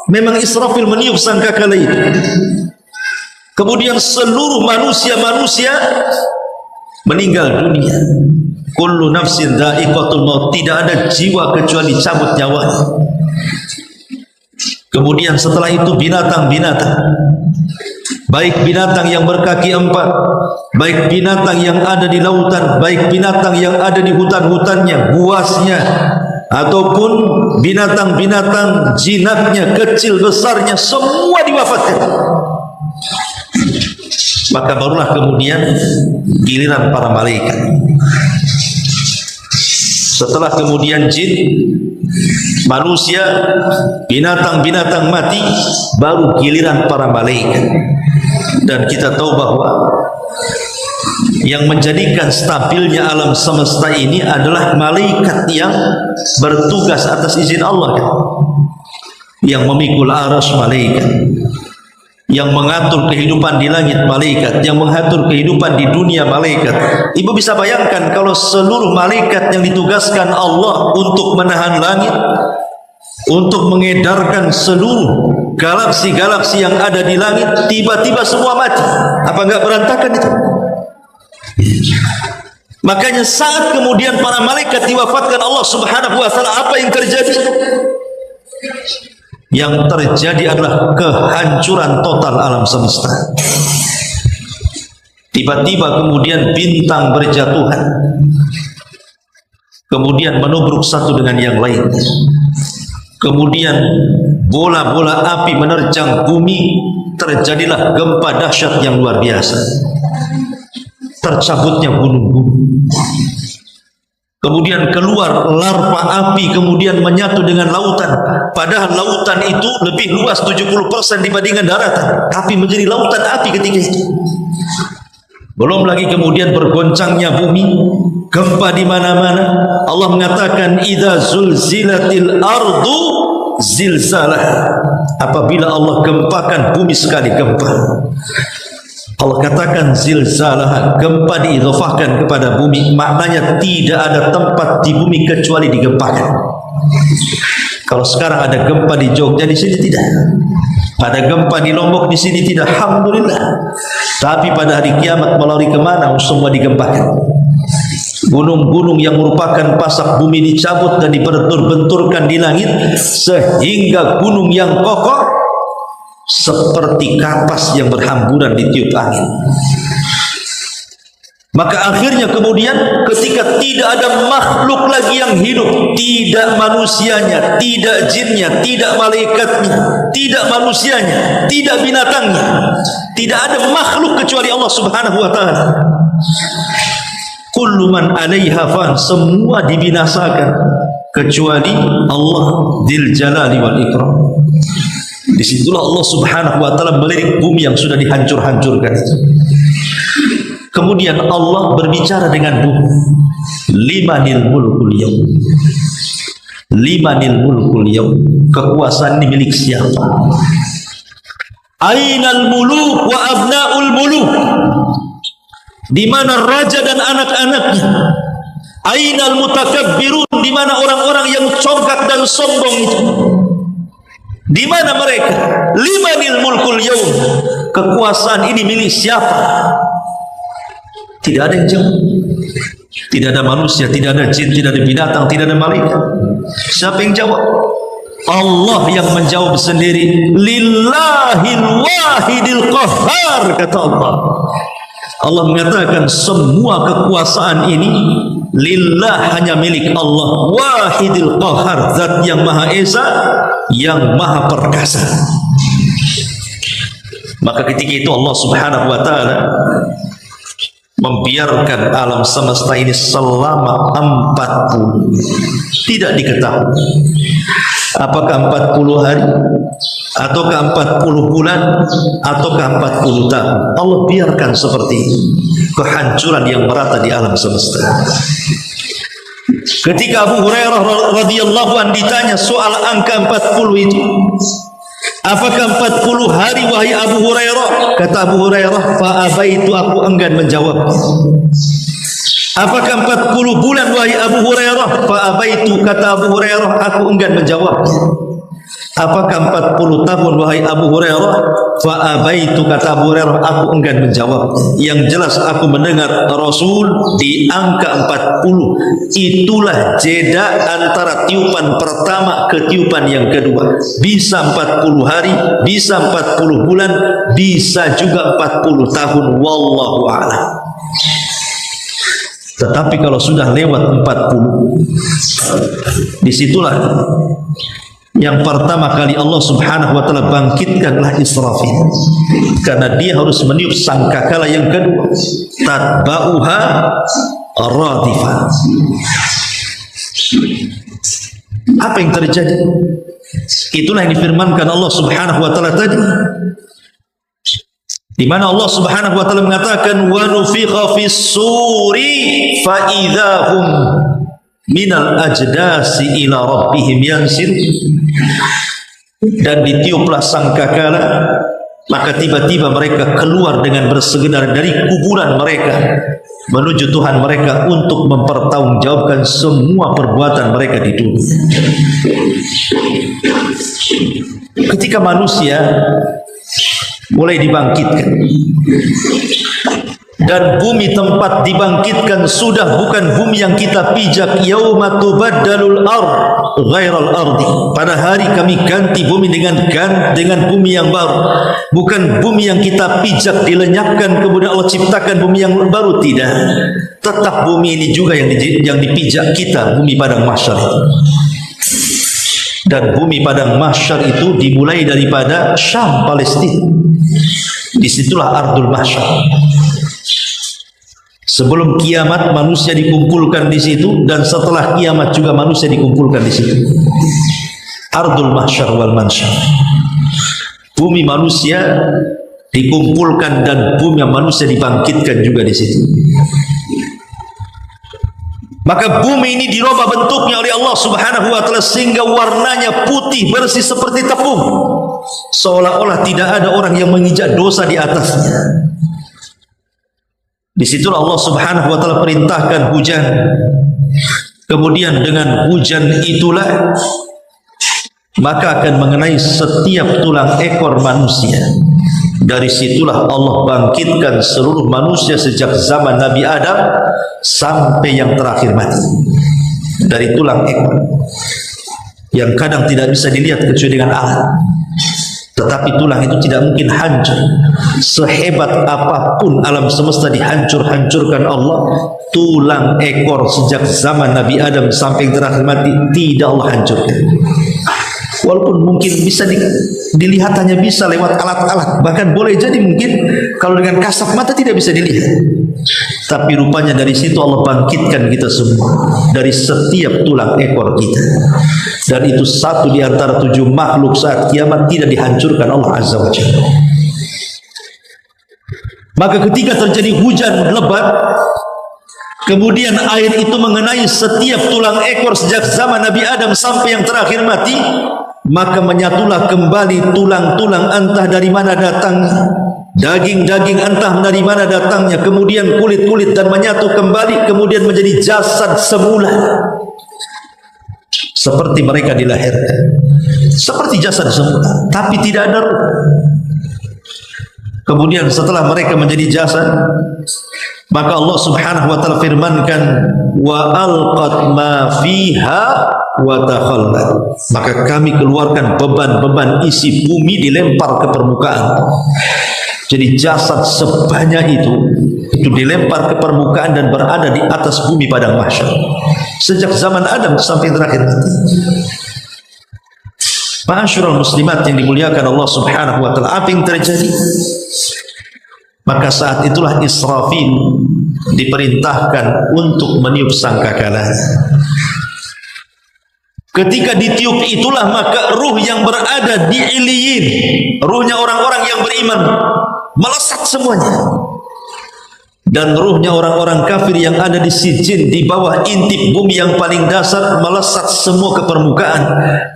memang Israfil meniup sangkakala itu, kemudian seluruh manusia meninggal dunia. Kullu nafsin dha'iqatul maut, tidak ada jiwa kecuali cabut nyawanya. Kemudian setelah itu binatang-binatang, baik binatang yang berkaki empat, baik binatang yang ada di lautan, baik binatang yang ada di hutan-hutannya, buasnya, ataupun binatang-binatang jinaknya, kecil besarnya, semua diwafatkan. Maka barulah kemudian giliran para malaikat. Setelah kemudian jin, manusia, binatang-binatang mati, baru giliran para malaikat. Dan kita tahu bahwa yang menjadikan stabilnya alam semesta ini adalah malaikat yang bertugas atas izin Allah, yang memikul arasy malaikat, yang mengatur kehidupan di langit malaikat, yang mengatur kehidupan di dunia malaikat. Ibu bisa bayangkan kalau seluruh malaikat yang ditugaskan Allah untuk menahan langit, untuk mengedarkan seluruh galaksi-galaksi yang ada di langit, tiba-tiba semua mati, apa enggak berantakan itu? Makanya saat kemudian para malaikat diwafatkan Allah Subhanahu wa taala, apa yang terjadi? Yang terjadi adalah kehancuran total alam semesta. Tiba-tiba kemudian bintang berjatuhan, kemudian menubruk satu dengan yang lain, kemudian bola-bola api menerjang bumi, terjadilah gempa dahsyat yang luar biasa, tercabutnya gunung-gunung. Kemudian keluar larva api, kemudian menyatu dengan lautan. Padahal lautan itu lebih luas 70% dibandingkan daratan, tapi menjadi lautan api ketika itu. Belum lagi kemudian bergoncangnya bumi, gempa di mana-mana. Allah mengatakan, "Idza zulzilatil ardu zilzalah." Apabila Allah gempakan bumi sekali gempa. Allah katakan zilzalah, gempa diidhofahkan kepada bumi, maknanya tidak ada tempat di bumi kecuali digempakan. Kalau sekarang ada gempa di Jogja, di sini tidak. Ada gempa di Lombok, di sini tidak. Alhamdulillah. Tapi pada hari kiamat melalui kemana? Semua digempakan. Gunung-gunung yang merupakan pasak bumi dicabut dan dibentur-benturkan di langit, sehingga gunung yang kokoh seperti kapas yang berhamburan ditiup angin. Maka akhirnya kemudian ketika tidak ada makhluk lagi yang hidup, tidak manusianya, tidak jinnya, tidak malaikatnya, tidak manusianya, tidak binatangnya, tidak ada makhluk kecuali Allah Subhanahu wa taala. Kullu man 'alaiha fan, semua dibinasakan. kecuali Allah Dzul Jalali wal Ikram. Disitulah Allah Subhanahu wa ta'ala melirik bumi yang sudah dihancur-hancurkan itu. Kemudian Allah berbicara dengan bumi, limanil mulkul yaum, limanil mulkul yaum, kekuasaan ini milik siapa? Ainal muluk wa abnaul muluk, di mana raja dan anak-anaknya? Ainal mutakabbirun, di mana orang-orang yang congkak dan sombong itu? Di mana mereka? Limanil mulkul yaum, kekuasaan ini milik siapa? Tidak ada yang jawab. Tidak ada manusia, tidak ada jin, tidak ada binatang, tidak ada malaikat. Siapa yang jawab? Allah yang menjawab sendiri. Lillahil wahidil qahhar, kata Allah. Allah mengatakan semua kekuasaan ini lillah, hanya milik Allah. Wahidil qahhar, zat yang maha esa, yang maha perkasa. Maka ketika itu Allah Subhanahu wa ta'ala membiarkan alam semesta ini selama 40, tidak diketahui apakah 40 hari ataukah 40 bulan ataukah 40 tahun. Allah biarkan seperti itu, kehancuran yang merata di alam semesta. Ketika Abu Hurairah radhiyallahu anhu ditanya soal angka 40 itu, apakah 40 hari wahai Abu Hurairah? Kata Abu Hurairah, fa'abaitu, aku enggan menjawab. Apakah 40 bulan wahai Abu Hurairah? Fa'abaitu, kata Abu Hurairah, aku enggan menjawab. Apakah 40 tahun wahai Abu Hurairah? Fa'abaitu, kata Abu Hurairah, aku enggan menjawab. Yang jelas aku mendengar Rasul di angka 40. Itulah jeda antara tiupan pertama ke tiupan yang kedua. Bisa 40 hari, bisa 40 bulan, bisa juga 40 tahun. Wallahu a'lam. Tetapi kalau sudah lewat 40, disitulah yang pertama kali Allah Subhanahu wa ta'ala bangkitkanlah Israfil, karena dia harus meniup sangkakala yang kedua. Tatba'uha radifah. Apa yang terjadi? Itulah yang difirmankan Allah Subhanahu wa ta'ala tadi, di mana Allah Subhanahu wa ta'ala mengatakan wa nufikha fis suri fa idzahum minal ajdasi ila rabbihim yansir. Dan ditiuplah sangkakala, maka tiba-tiba mereka keluar dengan bersegera dari kuburan mereka menuju Tuhan mereka untuk mempertanggungjawabkan semua perbuatan mereka di dunia. Ketika manusia mulai dibangkitkan dan bumi tempat dibangkitkan sudah bukan bumi yang kita pijak. Yauma tubaddalul ardh ghairal ardi, pada hari kami ganti bumi dengan bumi yang baru. Bukan bumi yang kita pijak dilenyapkan kemudian Allah ciptakan bumi yang baru, tidak. Tetap bumi ini juga yang dipijak kita, bumi padang mahsyar. Dan bumi padang mahsyar itu dimulai daripada Syam, Palestina. Disitulah Ardul Mahsyar. Sebelum kiamat manusia dikumpulkan di situ, dan setelah kiamat juga manusia dikumpulkan di situ. Ardul Mahsyar wal Mansyar. Bumi manusia dikumpulkan dan bumi manusia dibangkitkan juga di situ. Maka bumi ini dirubah bentuknya oleh Allah Subhanahu wa ta'ala sehingga warnanya putih bersih seperti tepung, seolah-olah tidak ada orang yang menginjak dosa di atasnya. Disitulah Allah Subhanahu wa ta'ala perintahkan hujan. Kemudian dengan hujan itulah maka akan mengenai setiap tulang ekor manusia. Dari situlah Allah bangkitkan seluruh manusia sejak zaman Nabi Adam sampai yang terakhir mati. Dari tulang ekor yang kadang tidak bisa dilihat kecuali dengan alat. Tetapi tulang itu tidak mungkin hancur. Sehebat apapun alam semesta dihancur-hancurkan Allah, tulang ekor sejak zaman Nabi Adam sampai yang terakhir mati tidak Allah hancurkan. Walaupun mungkin bisa dilihat hanya bisa lewat alat-alat, bahkan boleh jadi mungkin kalau dengan kasat mata tidak bisa dilihat. Tapi rupanya dari situ Allah bangkitkan kita semua dari setiap tulang ekor kita. Dan itu satu di antara 7 makhluk saat kiamat tidak dihancurkan Allah Azza wa Jalla. Maka ketika terjadi hujan lebat, kemudian air itu mengenai setiap tulang ekor sejak zaman Nabi Adam sampai yang terakhir mati, maka menyatulah kembali tulang-tulang entah dari mana datangnya, daging-daging entah dari mana datangnya, kemudian kulit-kulit, dan menyatu kembali, kemudian menjadi jasad semula seperti mereka dilahirkan, seperti jasad semula, tapi tidak ada ruh. Kemudian setelah mereka menjadi jasad, maka Allah Subhanahu wa taala firmankan, wa alqat ma fiha wa takhallat. Maka kami keluarkan beban-beban isi bumi dilempar ke permukaan. Jadi jasad sebanyak itu dilempar ke permukaan dan berada di atas bumi padang mahsyar sejak zaman Adam sampai terakhir nanti. Ma'asyiral muslimat yang dimuliakan Allah Subhanahu wa taala, apa yang terjadi? Maka saat itulah Israfil diperintahkan untuk meniup sangkakala. Ketika ditiup itulah maka ruh yang berada di Iliyin, ruhnya orang-orang yang beriman, melesat semuanya. Dan ruhnya orang-orang kafir yang ada di Sijin, di bawah intip bumi yang paling dasar, melesat semua ke permukaan.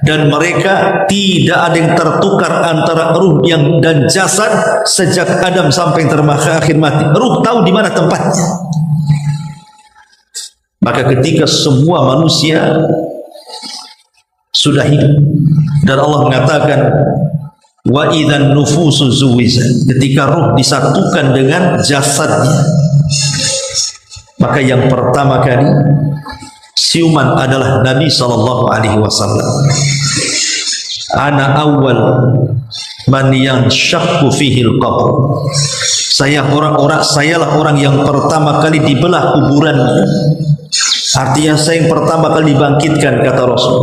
Dan mereka tidak ada yang tertukar antara ruh yang dan jasad sejak Adam sampai yang terakhir mati. Ruh tahu di mana tempatnya. Maka ketika semua manusia sudah hidup, dan Allah mengatakan, wa idzan nufusu zuwizat, ketika ruh disatukan dengan jasadnya, maka yang pertama kali siuman adalah Nabi sallallahu alaihi wasallam. Ana awal man yanshaqu fihi al-qabr. Sayalah orang yang pertama kali dibelah kuburannya. Artinya saya yang pertama kali dibangkitkan, kata Rasul.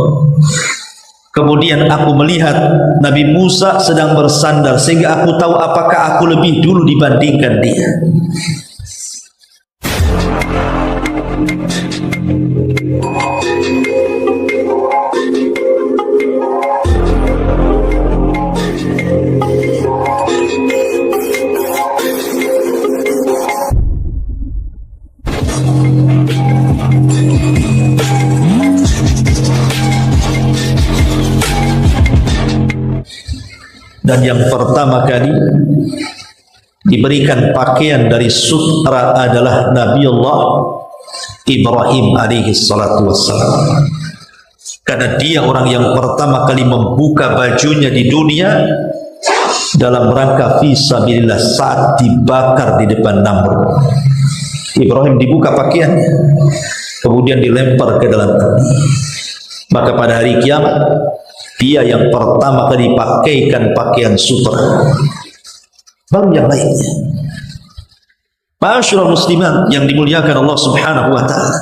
Kemudian aku melihat Nabi Musa sedang bersandar, sehingga aku tahu apakah aku lebih dulu dibandingkan dia. Dan yang pertama kali diberikan pakaian dari sutra adalah Nabiullah Ibrahim alaihi salatu wassalam, karena dia orang yang pertama kali membuka bajunya di dunia dalam rangka fisabilillah saat dibakar di depan Namrud. Ibrahim dibuka pakaiannya, kemudian dilempar ke dalam api. Maka pada hari kiamat dia yang pertama kali pakaikan pakaian sutra, baru yang lainnya. Ma'asyiral muslimat yang dimuliakan Allah Subhanahu wa taala,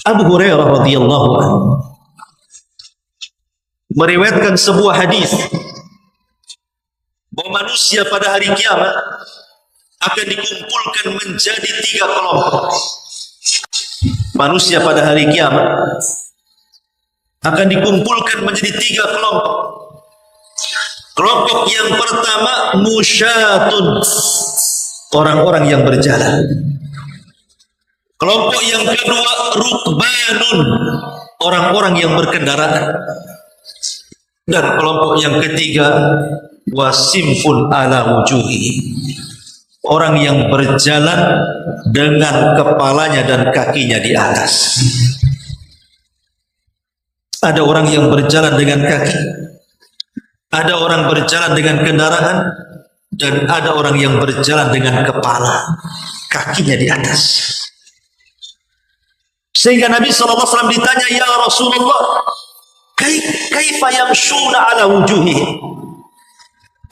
Abu Hurairah radhiyallahu anhu meriwayatkan sebuah hadis bahwa manusia pada hari kiamat akan dikumpulkan menjadi 3 kelompok. Manusia pada hari kiamat akan dikumpulkan menjadi 3 kelompok. Kelompok yang pertama musyatun, orang-orang yang berjalan. Kelompok yang kedua rukbanun, orang-orang yang berkendaraan. Dan kelompok yang ketiga wasimfun ala wujuhi, orang yang berjalan dengan kepalanya dan kakinya di atas. Ada orang yang berjalan dengan kaki, ada orang berjalan dengan kendaraan, dan ada orang yang berjalan dengan kepala, kakinya di atas. Sehingga Nabi SAW ditanya, ya Rasulullah, kaifa yamshuna ala wujuhi,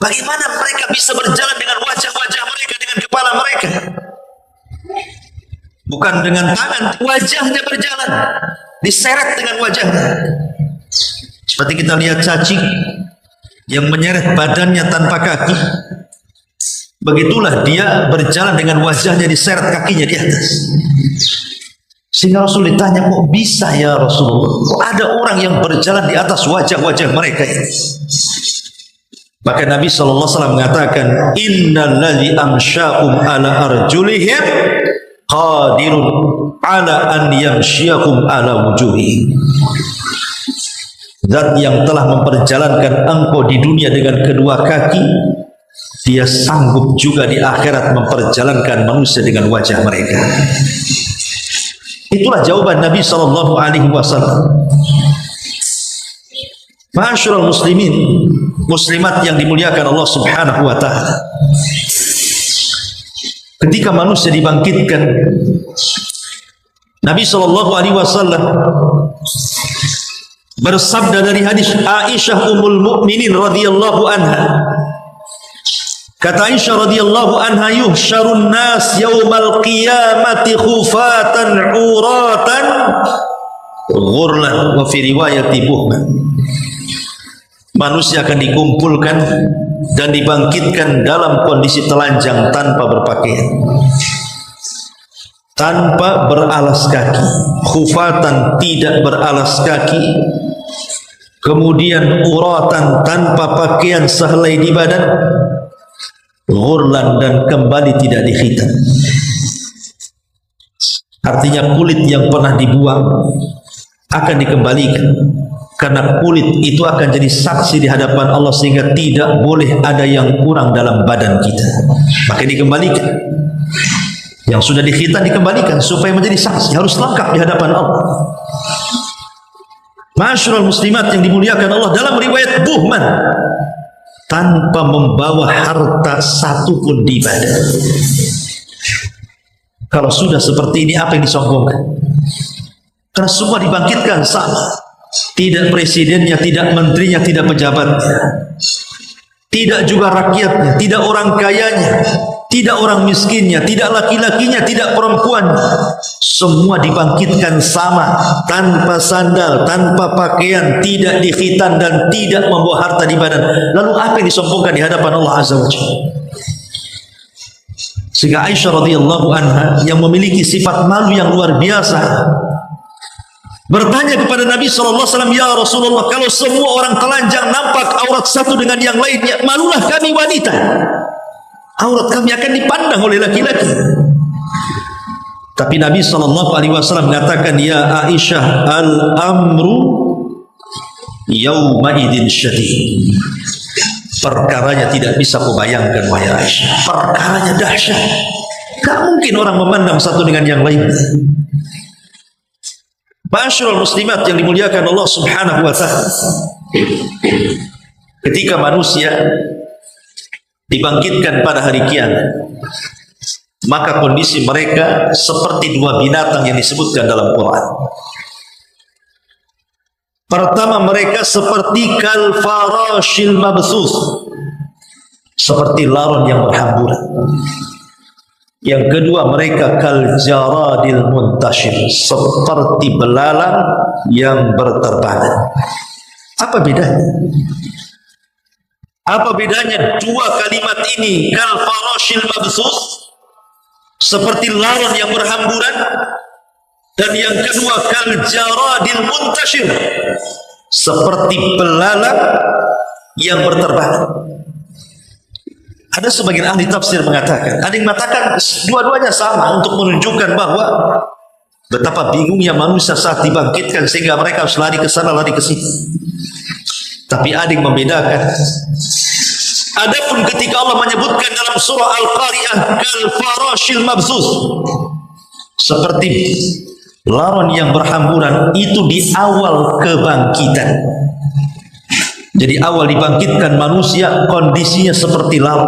bagaimana mereka bisa berjalan dengan wajah-wajah mereka, dengan kepala mereka? Bukan dengan tangan, wajahnya berjalan, diseret dengan wajahnya. Seperti kita lihat cacing yang menyeret badannya tanpa kaki, begitulah dia berjalan dengan wajahnya diseret kakinya di atas. Sehingga Rasul ditanya, kok bisa ya Rasulullah? Kok ada orang yang berjalan di atas wajah-wajah mereka ini? Maka Nabi SAW mengatakan, innal ladzi amsya'um ala arjulihim qadirun ala an yamsyiakum ala wujuhihim. Zat yang telah memperjalankan engkau di dunia dengan kedua kaki, dia sanggup juga di akhirat memperjalankan manusia dengan wajah mereka. Itulah jawaban Nabi SAW. Ma'asyiral muslimin, muslimat yang dimuliakan Allah Subhanahu wa taala. Ketika manusia dibangkitkan, Nabi SAW bersabda dari hadis Aisyah Ummul Mukminin radhiyallahu anha. Kata Aisyah radhiyallahu anha, yuhsyarun nas yaumal qiyamati khufatan uratan ghurlan wa fi riwayati buhman. Manusia akan dikumpulkan dan dibangkitkan dalam kondisi telanjang tanpa berpakaian, tanpa beralas kaki, khufatan tidak beralas kaki, kemudian uratan tanpa pakaian sehelai di badan, ghurlan dan kembali tidak dikhitan. Artinya kulit yang pernah dibuang akan dikembalikan, karena kulit itu akan jadi saksi di hadapan Allah, sehingga tidak boleh ada yang kurang dalam badan kita. Maka dikembalikan. Yang sudah dikhitan dikembalikan supaya menjadi saksi, harus lengkap di hadapan Allah. Ma'asyiral muslimat yang dimuliakan Allah, dalam riwayat Buhman, tanpa membawa harta satu pun di badan. Kalau sudah seperti ini, apa yang disombongkan? Karena semua dibangkitkan sama. Tidak presidennya, tidak menterinya, tidak pejabatnya, tidak juga rakyatnya, tidak orang kayanya, tidak orang miskinnya, tidak laki-lakinya, tidak perempuannya. Semua dibangkitkan sama, tanpa sandal, tanpa pakaian, tidak dikhitan dan tidak membawa harta di badan. Lalu apa yang disombongkan di hadapan Allah Azza wa Jalla? Sehingga Aisyah radhiyallahu anha yang memiliki sifat malu yang luar biasa bertanya kepada Nabi SAW, ya Rasulullah, kalau semua orang telanjang nampak aurat satu dengan yang lainnya, malulah kami wanita, aurat kami akan dipandang oleh laki-laki. Tapi Nabi SAW mengatakan, ya Aisyah, al-amru yawma idin syadid. Perkaranya tidak bisa kau bayangkan, wahai Aisyah. Perkaranya dahsyat. Gak mungkin orang memandang satu dengan yang lain. Ma'asyiral muslimat yang dimuliakan Allah Subhanahu wa taala. Ketika manusia dibangkitkan pada hari kiamat, maka kondisi mereka seperti dua binatang yang disebutkan dalam Quran. Pertama, mereka seperti kal farashil mabthus, seperti laron yang berhamburan. Yang kedua, mereka kal jaradil muntashir, seperti belalang yang berterbangan. Apa bedanya? Apa bedanya dua kalimat ini? Kal farashil mabthus, seperti laron yang berhamburan, dan yang kedua kal jaradil muntashir, seperti belalang yang berterbangan. Ada sebagian ahli tafsir mengatakan, ada yang mengatakan dua-duanya sama untuk menunjukkan bahwa betapa bingungnya manusia saat dibangkitkan sehingga mereka harus lari ke sana, lari ke sini. Tapi ada yang membedakan. Adapun ketika Allah menyebutkan dalam surah Al-Qari'ah kal farashil mabthus, seperti laron yang berhamburan, itu di awal kebangkitan. Jadi awal dibangkitkan manusia kondisinya seperti laron.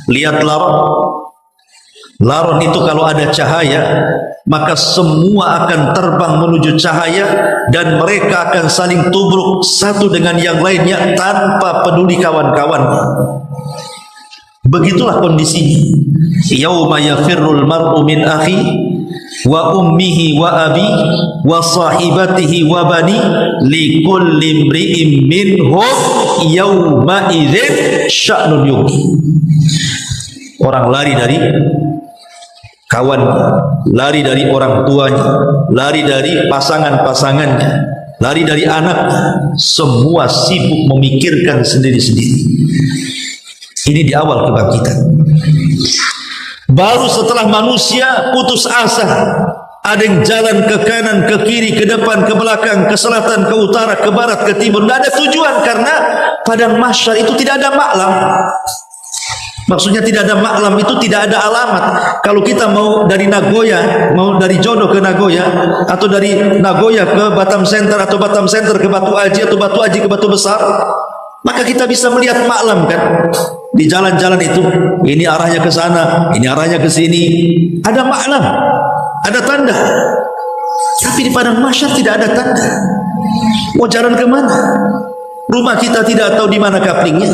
Lihat laron. Laron itu kalau ada cahaya, maka semua akan terbang menuju cahaya dan mereka akan saling tubruk satu dengan yang lainnya tanpa peduli kawan-kawannya. Begitulah kondisinya. Yauma yafirrul mar'u min akhi wa ummihi wa abi wa sahibatihi wa bani likulli imri'in minhum yawma idzin sya'nun yughni. Orang lari dari kawan, lari dari orang tuanya, lari dari pasangan-pasangannya, lari dari anaknya, semua sibuk memikirkan sendiri-sendiri. Ini di awal kebangkitan. Baru setelah manusia putus asa, ada yang jalan ke kanan, ke kiri, ke depan, ke belakang, ke selatan, ke utara, ke barat, ke timur, tidak ada tujuan, karena padang mahsyar itu tidak ada maklam. Maksudnya tidak ada maklam itu tidak ada alamat. Kalau kita mau dari Nagoya, mau dari Jodo ke Nagoya, atau dari Nagoya ke Batam Center, atau Batam Center ke Batu Aji, atau Batu Aji ke Batu Besar, maka kita bisa melihat maklam kan di jalan-jalan itu. Ini arahnya ke sana, ini arahnya ke sini. Ada maklam, ada tanda. Tapi di padang mahsyar tidak ada tanda. Mau jalan kemana? Rumah kita tidak tahu di mana kaplingnya,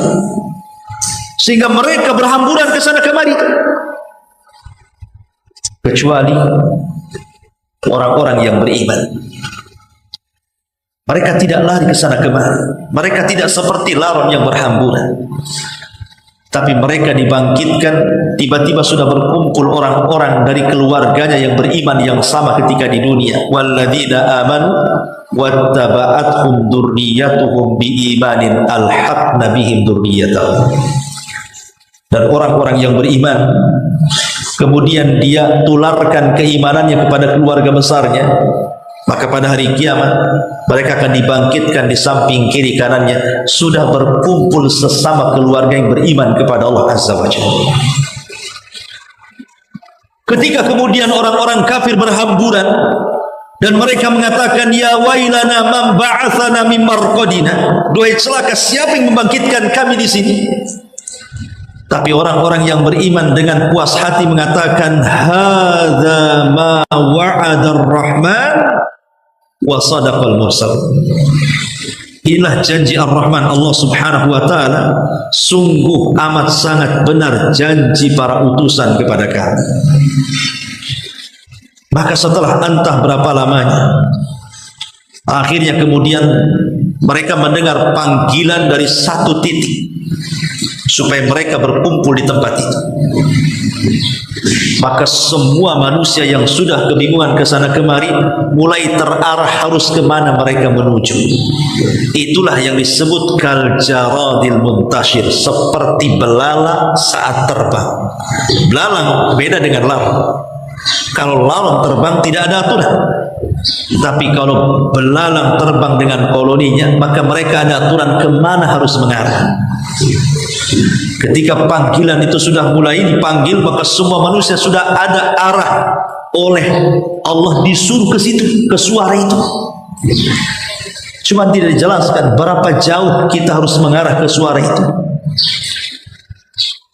sehingga mereka berhamburan ke sana kemari. Kecuali orang-orang yang beriman. Mereka tidak lari ke sana kemari. Mereka tidak seperti laron yang berhamburan. Tapi mereka dibangkitkan, tiba-tiba sudah berkumpul orang-orang dari keluarganya yang beriman yang sama ketika di dunia. Walladzina amanu wattaba'athum dzurriyyatuhum biimanin alhaqna bihim dzurriyyatahum. Dan orang-orang yang beriman, kemudian dia tularkan keimanannya kepada keluarga besarnya, maka pada hari kiamat mereka akan dibangkitkan di samping kiri kanannya, sudah berkumpul sesama keluarga yang beriman kepada Allah Azza wa Jalla. Ketika kemudian orang-orang kafir berhamburan dan mereka mengatakan, ya wailana man ba'atsana min marqadina, duhai celaka, siapa yang membangkitkan kami di sini? Tapi orang-orang yang beriman dengan puas hati mengatakan, hadza ma wa'adar rahman wa sadaqal mursal. Inilah janji Ar-Rahman, Allah Subhanahu wa taala, sungguh amat sangat benar janji para utusan kepada kami. Maka setelah entah berapa lamanya, akhirnya kemudian mereka mendengar panggilan dari satu titik supaya mereka berkumpul di tempat itu. Maka semua manusia yang sudah kebingungan ke sana kemari mulai terarah harus kemana mereka menuju. Itulah yang disebut kal jaradil muntashir, seperti belalang saat terbang. Belalang beda dengan laron. Kalau laron terbang tidak ada aturan, tapi kalau belalang terbang dengan koloninya, maka mereka ada aturan kemana harus mengarah. Ketika panggilan itu sudah mulai dipanggil, maka semua manusia sudah ada arah oleh Allah, disuruh ke situ, ke suara itu. Cuma tidak dijelaskan berapa jauh kita harus mengarah ke suara itu,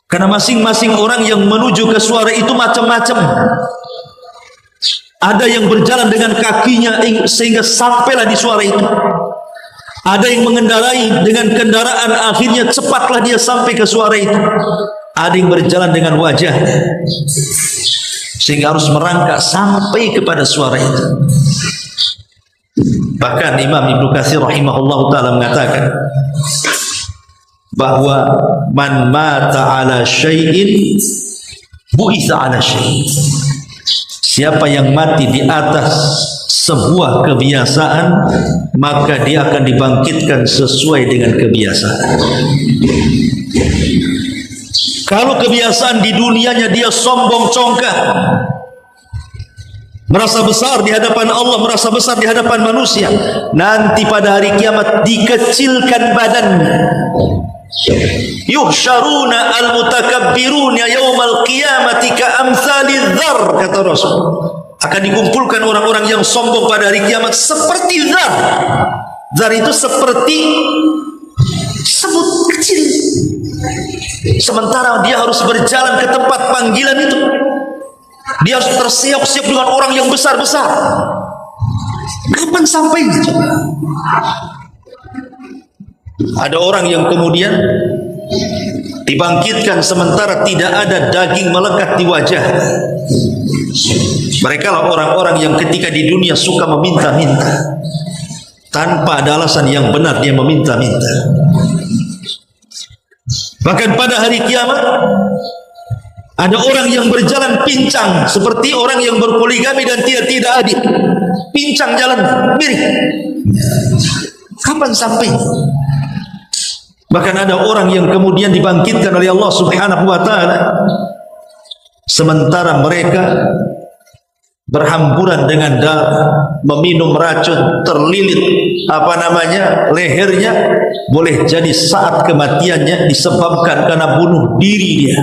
karena masing-masing orang yang menuju ke suara itu macam-macam. Ada yang berjalan dengan kakinya sehingga sampailah di suara itu. Ada yang mengendarai dengan kendaraan, akhirnya cepatlah dia sampai ke suara itu. Ada yang berjalan dengan wajah sehingga harus merangkak sampai kepada suara itu. Bahkan Imam Ibnu Katsir rahimahullah ta'ala mengatakan bahwa man mata ala syai'in bu'itsa ala syai'in. Siapa yang mati di atas sebuah kebiasaan, maka dia akan dibangkitkan sesuai dengan kebiasaan. Kalau kebiasaan di dunianya dia sombong congkak, merasa besar di hadapan Allah, merasa besar di hadapan manusia, nanti pada hari kiamat dikecilkan badannya. Yuhsyaruna al-mutakabbiruna yaumal qiyamati ka'amsalidz dzar, kata Rasul. Akan dikumpulkan orang-orang yang sombong pada hari kiamat seperti dzar. Dzar itu seperti semut kecil. Sementara dia harus berjalan ke tempat panggilan itu, dia harus tersiok-siok dengan orang yang besar-besar. Kapan sampainya? Ada orang yang kemudian dibangkitkan sementara tidak ada daging melekat di wajah. Mereka lah orang-orang yang ketika di dunia suka meminta-minta. Tanpa ada alasan yang benar dia meminta-minta. Bahkan pada hari kiamat ada orang yang berjalan pincang seperti orang yang berpoligami dan tidak adil. Pincang jalan, miring. Kapan sampai? Bahkan ada orang yang kemudian dibangkitkan oleh Allah Subhanahu wa taala sementara mereka berhamburan dengan darah, meminum racun, terlilit lehernya, boleh jadi saat kematiannya disebabkan karena bunuh diri dia.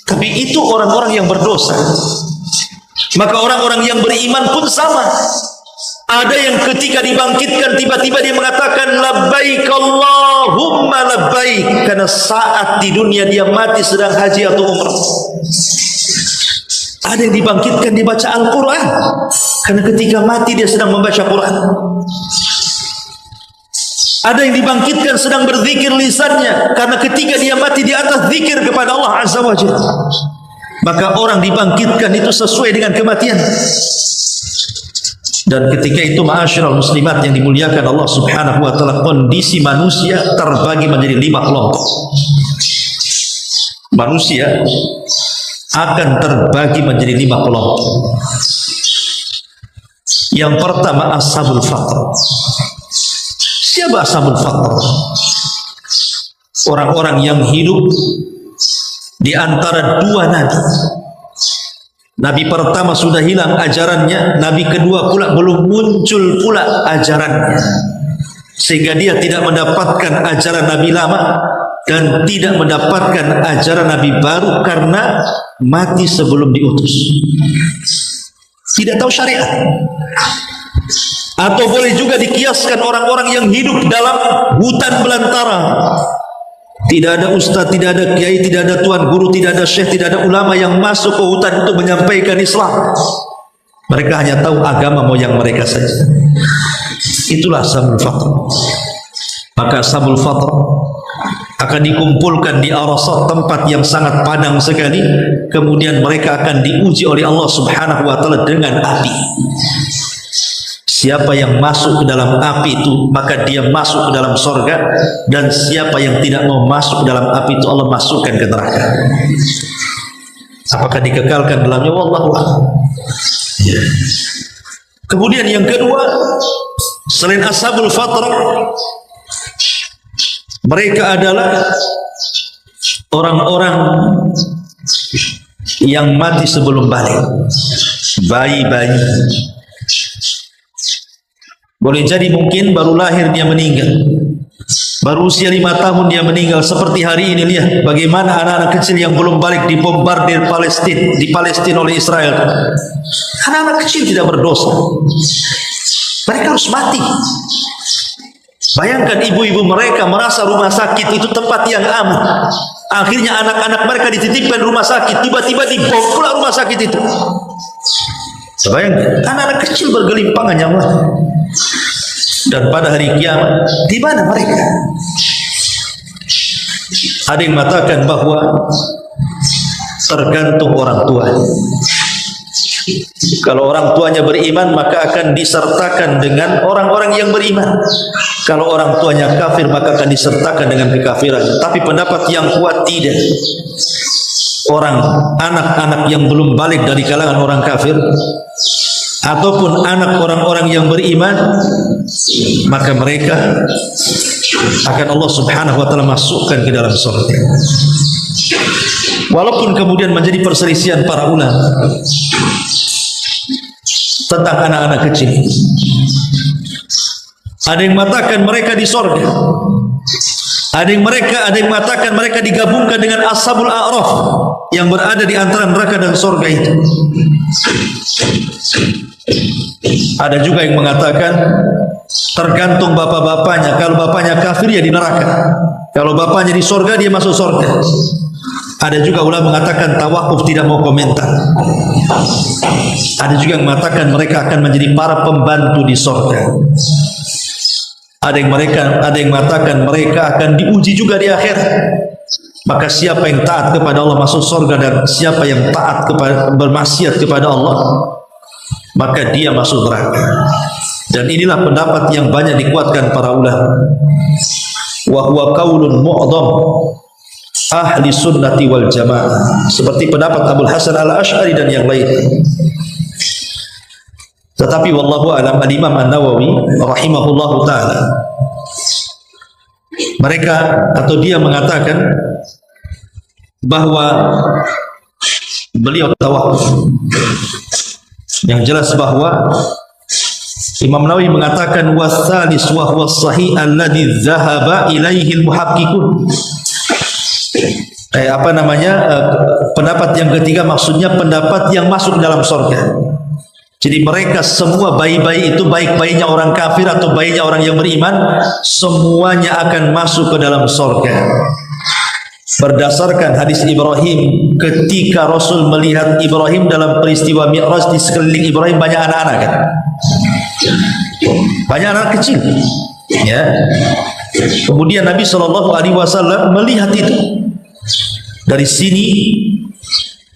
Tapi itu orang-orang yang berdosa. Maka orang-orang yang beriman pun sama. Ada yang ketika dibangkitkan tiba-tiba dia mengatakan labbaik Allahumma labbaik, karena saat di dunia dia mati sedang haji atau umrah. Ada yang dibangkitkan dibaca Al-Quran, karena ketika mati dia sedang membaca Quran. Ada yang dibangkitkan sedang berzikir lisannya, karena ketika dia mati di atas zikir kepada Allah Azza wa Jalla. Maka orang dibangkitkan itu sesuai dengan kematian. Dan ketika itu ma'asyiral muslimat yang dimuliakan Allah Subhanahu wa taala, kondisi manusia terbagi menjadi 5 kelompok. Manusia akan terbagi menjadi 5 kelompok. Yang pertama ashabul faqr. Siapa ashabul faqr? Orang-orang yang hidup di antara 2 nabi. Nabi pertama sudah hilang ajarannya, nabi kedua pula belum muncul pula ajarannya, sehingga dia tidak mendapatkan ajaran nabi lama dan tidak mendapatkan ajaran nabi baru karena mati sebelum diutus, tidak tahu syariat. Atau boleh juga dikiaskan orang-orang yang hidup dalam hutan belantara. Tidak ada ustaz, tidak ada kiai, tidak ada tuan guru, tidak ada syekh, tidak ada ulama yang masuk ke hutan untuk menyampaikan Islam. Mereka hanya tahu agama moyang mereka saja. Itulah ashabul faqr. Maka ashabul faqr akan dikumpulkan di Arasat, tempat yang sangat padang sekali. Kemudian mereka akan diuji oleh Allah Subhanahu wa taala dengan api. Siapa yang masuk ke dalam api itu, maka dia masuk ke dalam sorga. Dan siapa yang tidak mau masuk ke dalam api itu, Allah masukkan ke neraka. Apakah dikekalkan dalamnya? Wallahu a'lam. Kemudian yang kedua, selain ashabul fatrah, mereka adalah orang-orang yang mati sebelum balik. Bayi-bayi. Boleh jadi mungkin baru lahir dia meninggal, baru usia 5 tahun dia meninggal. Seperti hari ini, lihat bagaimana anak-anak kecil yang belum balik dibombardir di Palestina oleh Israel. Anak-anak kecil tidak berdosa, mereka harus mati. Bayangkan ibu-ibu mereka merasa rumah sakit itu tempat yang aman. Akhirnya anak-anak mereka dititipkan rumah sakit, tiba-tiba dibom pula rumah sakit itu. Bayangkan anak-anak kecil bergelimpangan nyawa. Dan pada hari kiamat, di mana mereka? Ada yang mengatakan bahwa tergantung orang tuanya. Kalau orang tuanya beriman, maka akan disertakan dengan orang-orang yang beriman. Kalau orang tuanya kafir, maka akan disertakan dengan kekafiran. Tapi pendapat yang kuat tidak. Anak-anak yang belum balik dari kalangan orang kafir ataupun anak orang-orang yang beriman, maka mereka akan Allah Subhanahu wa taala masukkan ke dalam surga. Walaupun kemudian menjadi perselisihan para ulama tentang anak-anak kecil. Ada yang mengatakan mereka di surga. Ada yang mengatakan mereka digabungkan dengan ashabul a'raf yang berada di antara neraka dan surga itu. Ada juga yang mengatakan tergantung bapak-bapaknya. Kalau bapaknya kafir ya di neraka. Kalau bapaknya di surga dia masuk surga. Ada juga ulama mengatakan tawakuf, tidak mau komentar. Ada juga yang mengatakan mereka akan menjadi para pembantu di surga. Ada yang mengatakan mereka akan diuji juga di akhir. Maka siapa yang taat kepada Allah masuk surga, dan siapa yang taat kepada bermaksiat kepada Allah maka dia masuk neraka. Dan inilah pendapat yang banyak dikuatkan para ulama. Wa huwa qaulun mu'dham ahli sunnati wal jamaah, seperti pendapat Abul Hasan al-Asy'ari dan yang lain. Tetapi wallahu a'lam, al-Imam An-Nawawi rahimahullahu taala, mereka atau dia mengatakan bahwa beliau tawakuf. Yang jelas bahwa Imam Nawawi mengatakan wasalis wa huwa sahih alladhi dhahaba ilaihi al-muhaqqiqun. Pendapat yang ketiga maksudnya pendapat yang masuk dalam surga. Jadi mereka semua bayi-bayi itu, baik bayinya orang kafir atau bayinya orang yang beriman, semuanya akan masuk ke dalam surga. Berdasarkan hadis Ibrahim, ketika Rasul melihat Ibrahim dalam peristiwa Mi'raj, di sekeliling Ibrahim banyak anak-anak kan? Banyak anak kecil. Ya. Kemudian Nabi SAW melihat itu. Dari sini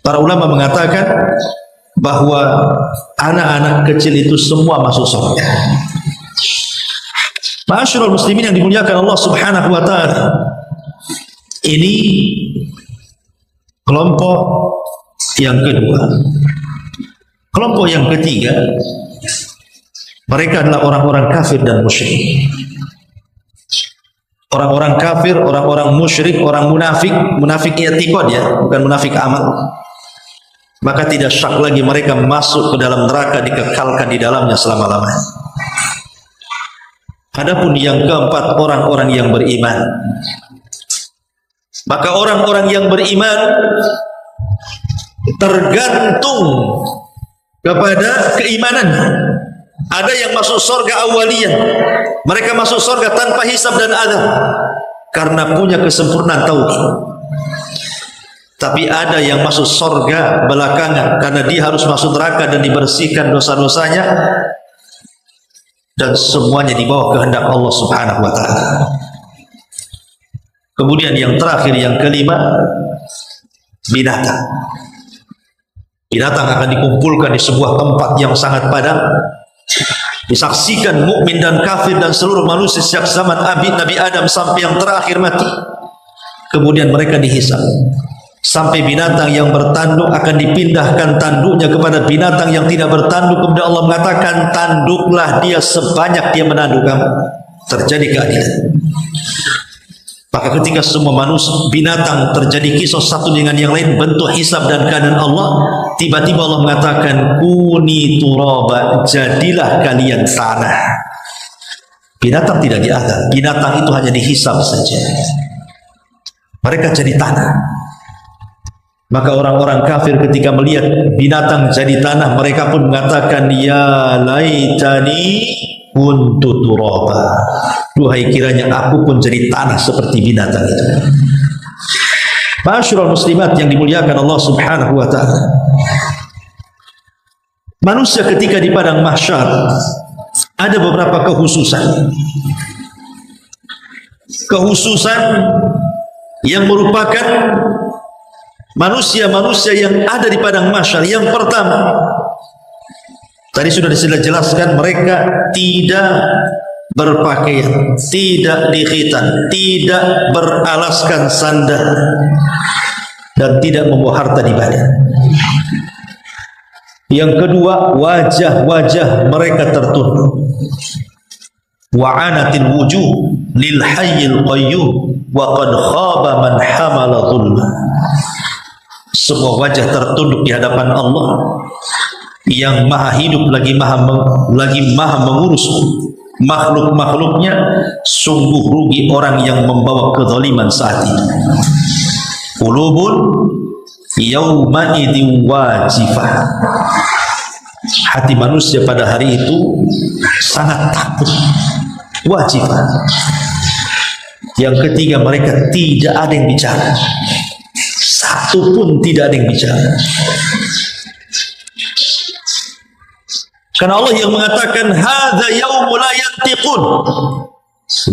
para ulama mengatakan bahwa anak-anak kecil itu semua masuk surga. Ma'asyiral muslimin yang dimuliakan Allah Subhanahu wa taala, ini kelompok yang kedua. Kelompok yang ketiga, mereka adalah orang-orang kafir dan musyrik. Orang-orang kafir, orang-orang musyrik, orang munafik. Munafik i'tiqad ya, bukan munafik amal. Maka tidak syak lagi mereka masuk ke dalam neraka, dikekalkan di dalamnya selama-lamanya. Adapun yang keempat, orang-orang yang beriman. Maka orang-orang yang beriman tergantung kepada keimanan. Ada yang masuk surga awaliyah, mereka masuk surga tanpa hisab dan adab karena punya kesempurnaan tauhid. Tapi ada yang masuk surga belakangan karena dia harus masuk neraka dan dibersihkan dosa-dosanya, dan semuanya di bawah kehendak Allah Subhanahu wa taala. Kemudian yang terakhir, yang kelima, binatang. Binatang akan dikumpulkan di sebuah tempat yang sangat padang, disaksikan mukmin dan kafir dan seluruh manusia sejak zaman Nabi Adam sampai yang terakhir mati. Kemudian mereka dihisab. Sampai binatang yang bertanduk akan dipindahkan tanduknya kepada binatang yang tidak bertanduk. Kemudian Allah mengatakan, tanduklah dia sebanyak dia menanduk kamu. Terjadi keadilan. Maka ketika semua manusia, binatang terjadi kisah satu dengan yang lain, bentuk hisab dan keadaan Allah, tiba-tiba Allah mengatakan, kuni turaba, jadilah kalian tanah. Binatang tidak diadab, binatang itu hanya dihisab saja. Mereka jadi tanah. Maka orang-orang kafir ketika melihat binatang jadi tanah, mereka pun mengatakan, ya laitani kuntu turaba. Duhai kiranya aku pun jadi tanah seperti binatang itu. Ma'asyiral muslimat yang dimuliakan Allah Subhanahu wa taala. Manusia ketika di padang mahsyar ada beberapa kekhususan. Kekhususan yang merupakan manusia-manusia yang ada di padang mahsyar. Yang pertama, tadi sudah dijelaskan, mereka tidak berpakaian, tidak dikhitan, tidak beralaskan sandal, dan tidak membawa harta di badan. Yang kedua, wajah-wajah mereka tertunduk. Wa'anatil wujuh lil hayyil qayyum wa qad khaba man hamala dhulma. Semua wajah tertunduk di hadapan Allah yang maha hidup lagi maha mengurus makhluk-makhluknya. Sungguh rugi orang yang membawa kezaliman saat itu. Qulubun yauma idin wajifah. Hati manusia pada hari itu sangat takut, wajifah. Yang ketiga, mereka tidak ada yang bicara, satu pun tidak ada yang bicara. Karena Allah yang mengatakan, hadza yaumul la yantiqun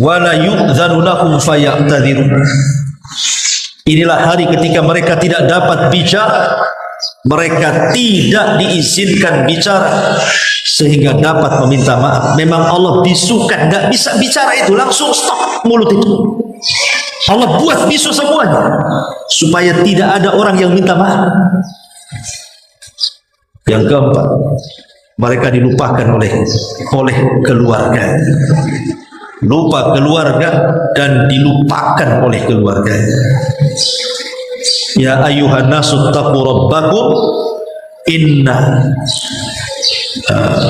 wa la yu'dzanu lahum faya'tadzirun. Inilah hari ketika mereka tidak dapat bicara, mereka tidak diizinkan bicara sehingga dapat meminta maaf. Memang Allah bisukan, nggak bisa bicara itu, langsung stop mulut itu. Allah buat bisu semuanya supaya tidak ada orang yang minta maaf. Yang keempat, mereka dilupakan oleh keluarga. Lupa keluarga dan dilupakan oleh keluarga. Ya ayuhan nasu taqu rabbakum inna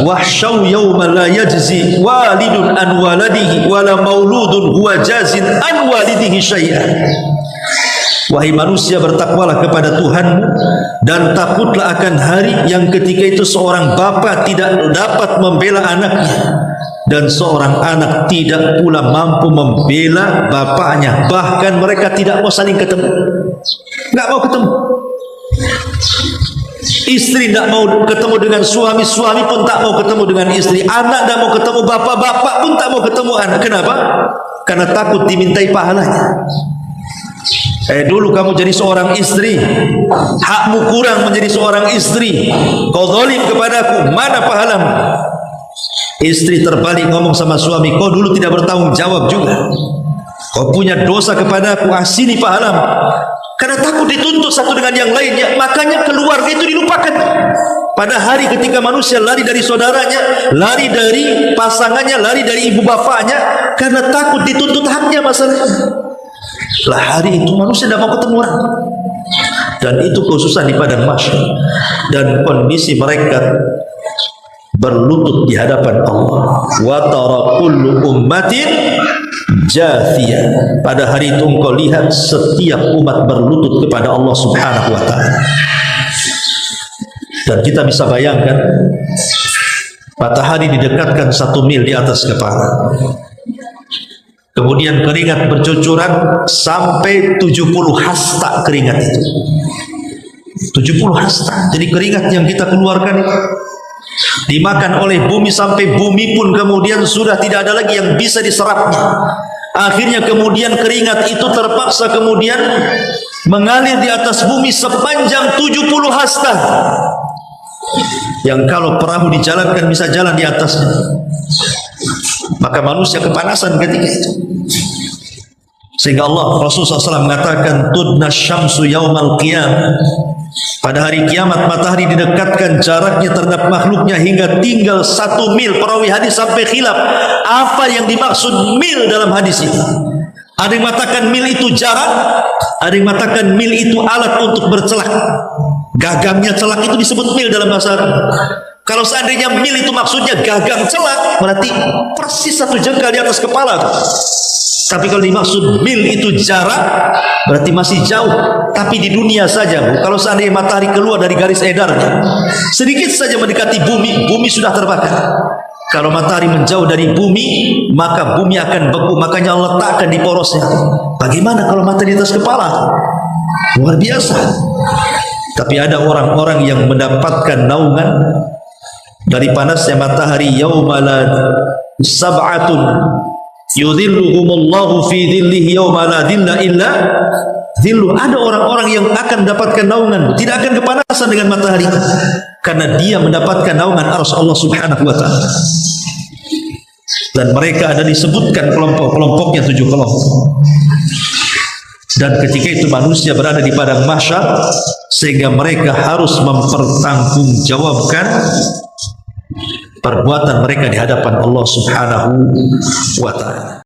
wahsyaw yawma la yajzi walidun an waladihi wala mauludun huwa jazin an walidihi syai'an. Wahai manusia, bertakwalah kepada Tuhanmu dan takutlah akan hari yang ketika itu seorang bapa tidak dapat membela anaknya dan seorang anak tidak pula mampu membela bapaknya. Bahkan mereka tidak mau saling ketemu, nggak mau ketemu. Istri tidak mau ketemu dengan suami, suami pun tak mau ketemu dengan istri, anak tidak mau ketemu bapak, bapak pun tak mau ketemu anak. Kenapa? Karena takut dimintai pahalanya. Dulu kamu jadi seorang istri, hakmu kurang menjadi seorang istri, kau zalim kepadaku, mana pahalamu? Istri terbalik ngomong sama suami, kau dulu tidak bertanggung jawab juga, kau punya dosa kepadaku, sini pahalamu. Karena takut dituntut satu dengan yang lainnya, makanya keluarga itu dilupakan. Pada hari ketika manusia lari dari saudaranya, lari dari pasangannya, lari dari ibu bapaknya, karena takut dituntut haknya masalahnya. Lah hari itu manusia tidak mau ketemu orang, dan itu khususan di padang mahsyar, dan kondisi mereka berlutut di hadapan Allah. Wa tara kullu ummatin jathiyah. Pada hari itu engkau lihat setiap umat berlutut kepada Allah Subhanahu wa ta'ala. Dan kita bisa bayangkan, matahari didekatkan 1 mil di atas kepala, kemudian keringat bercucuran sampai 70 hasta keringat itu. 70 hasta. Jadi keringat yang kita keluarkan itu dimakan oleh bumi sampai bumi pun kemudian sudah tidak ada lagi yang bisa diserapnya. Akhirnya kemudian keringat itu terpaksa kemudian mengalir di atas bumi sepanjang 70 hasta. Yang kalau perahu dijalankan bisa jalan di atasnya. Maka manusia kepanasan ketika itu. Sehingga Allah Rasulullah SAW mengatakan tudna syamsu yaumal qiyamah. Pada hari kiamat matahari didekatkan jaraknya terhadap makhluknya hingga tinggal 1 mil. Perawi hadis sampai khilaf apa yang dimaksud mil dalam hadis itu. Ada yang mengatakan mil itu jarak, ada yang mengatakan mil itu alat untuk bercelak. Gagangnya celak itu disebut mil dalam bahasa Arab. Kalau seandainya mil itu maksudnya gagang celak, berarti persis 1 jengkal di atas kepala. Tapi kalau dimaksud mil itu jarak, berarti masih jauh. Tapi di dunia saja, Bu, kalau seandainya matahari keluar dari garis edarnya, sedikit saja mendekati bumi, bumi sudah terbakar. Kalau matahari menjauh dari bumi, maka bumi akan beku. Makanya Allah letakkan di porosnya. Bagaimana kalau matahari di atas kepala? Luar biasa. Tapi ada orang-orang yang mendapatkan naungan dari panasnya matahari. Yaumala sab'atun yudhilluhumullahu fi dhillihi yawma la dhilla illa dhilluh. Ada orang-orang yang akan mendapatkan naungan, tidak akan kepanasan dengan matahari, karena dia mendapatkan naungan arsy Allah Subhanahu wa ta'ala. Dan mereka ada disebutkan kelompok-kelompoknya 7 kelompok. Dan ketika itu manusia berada di padang mahsyar, sehingga mereka harus mempertanggungjawabkan perbuatan mereka di hadapan Allah Subhanahu wa ta'ala.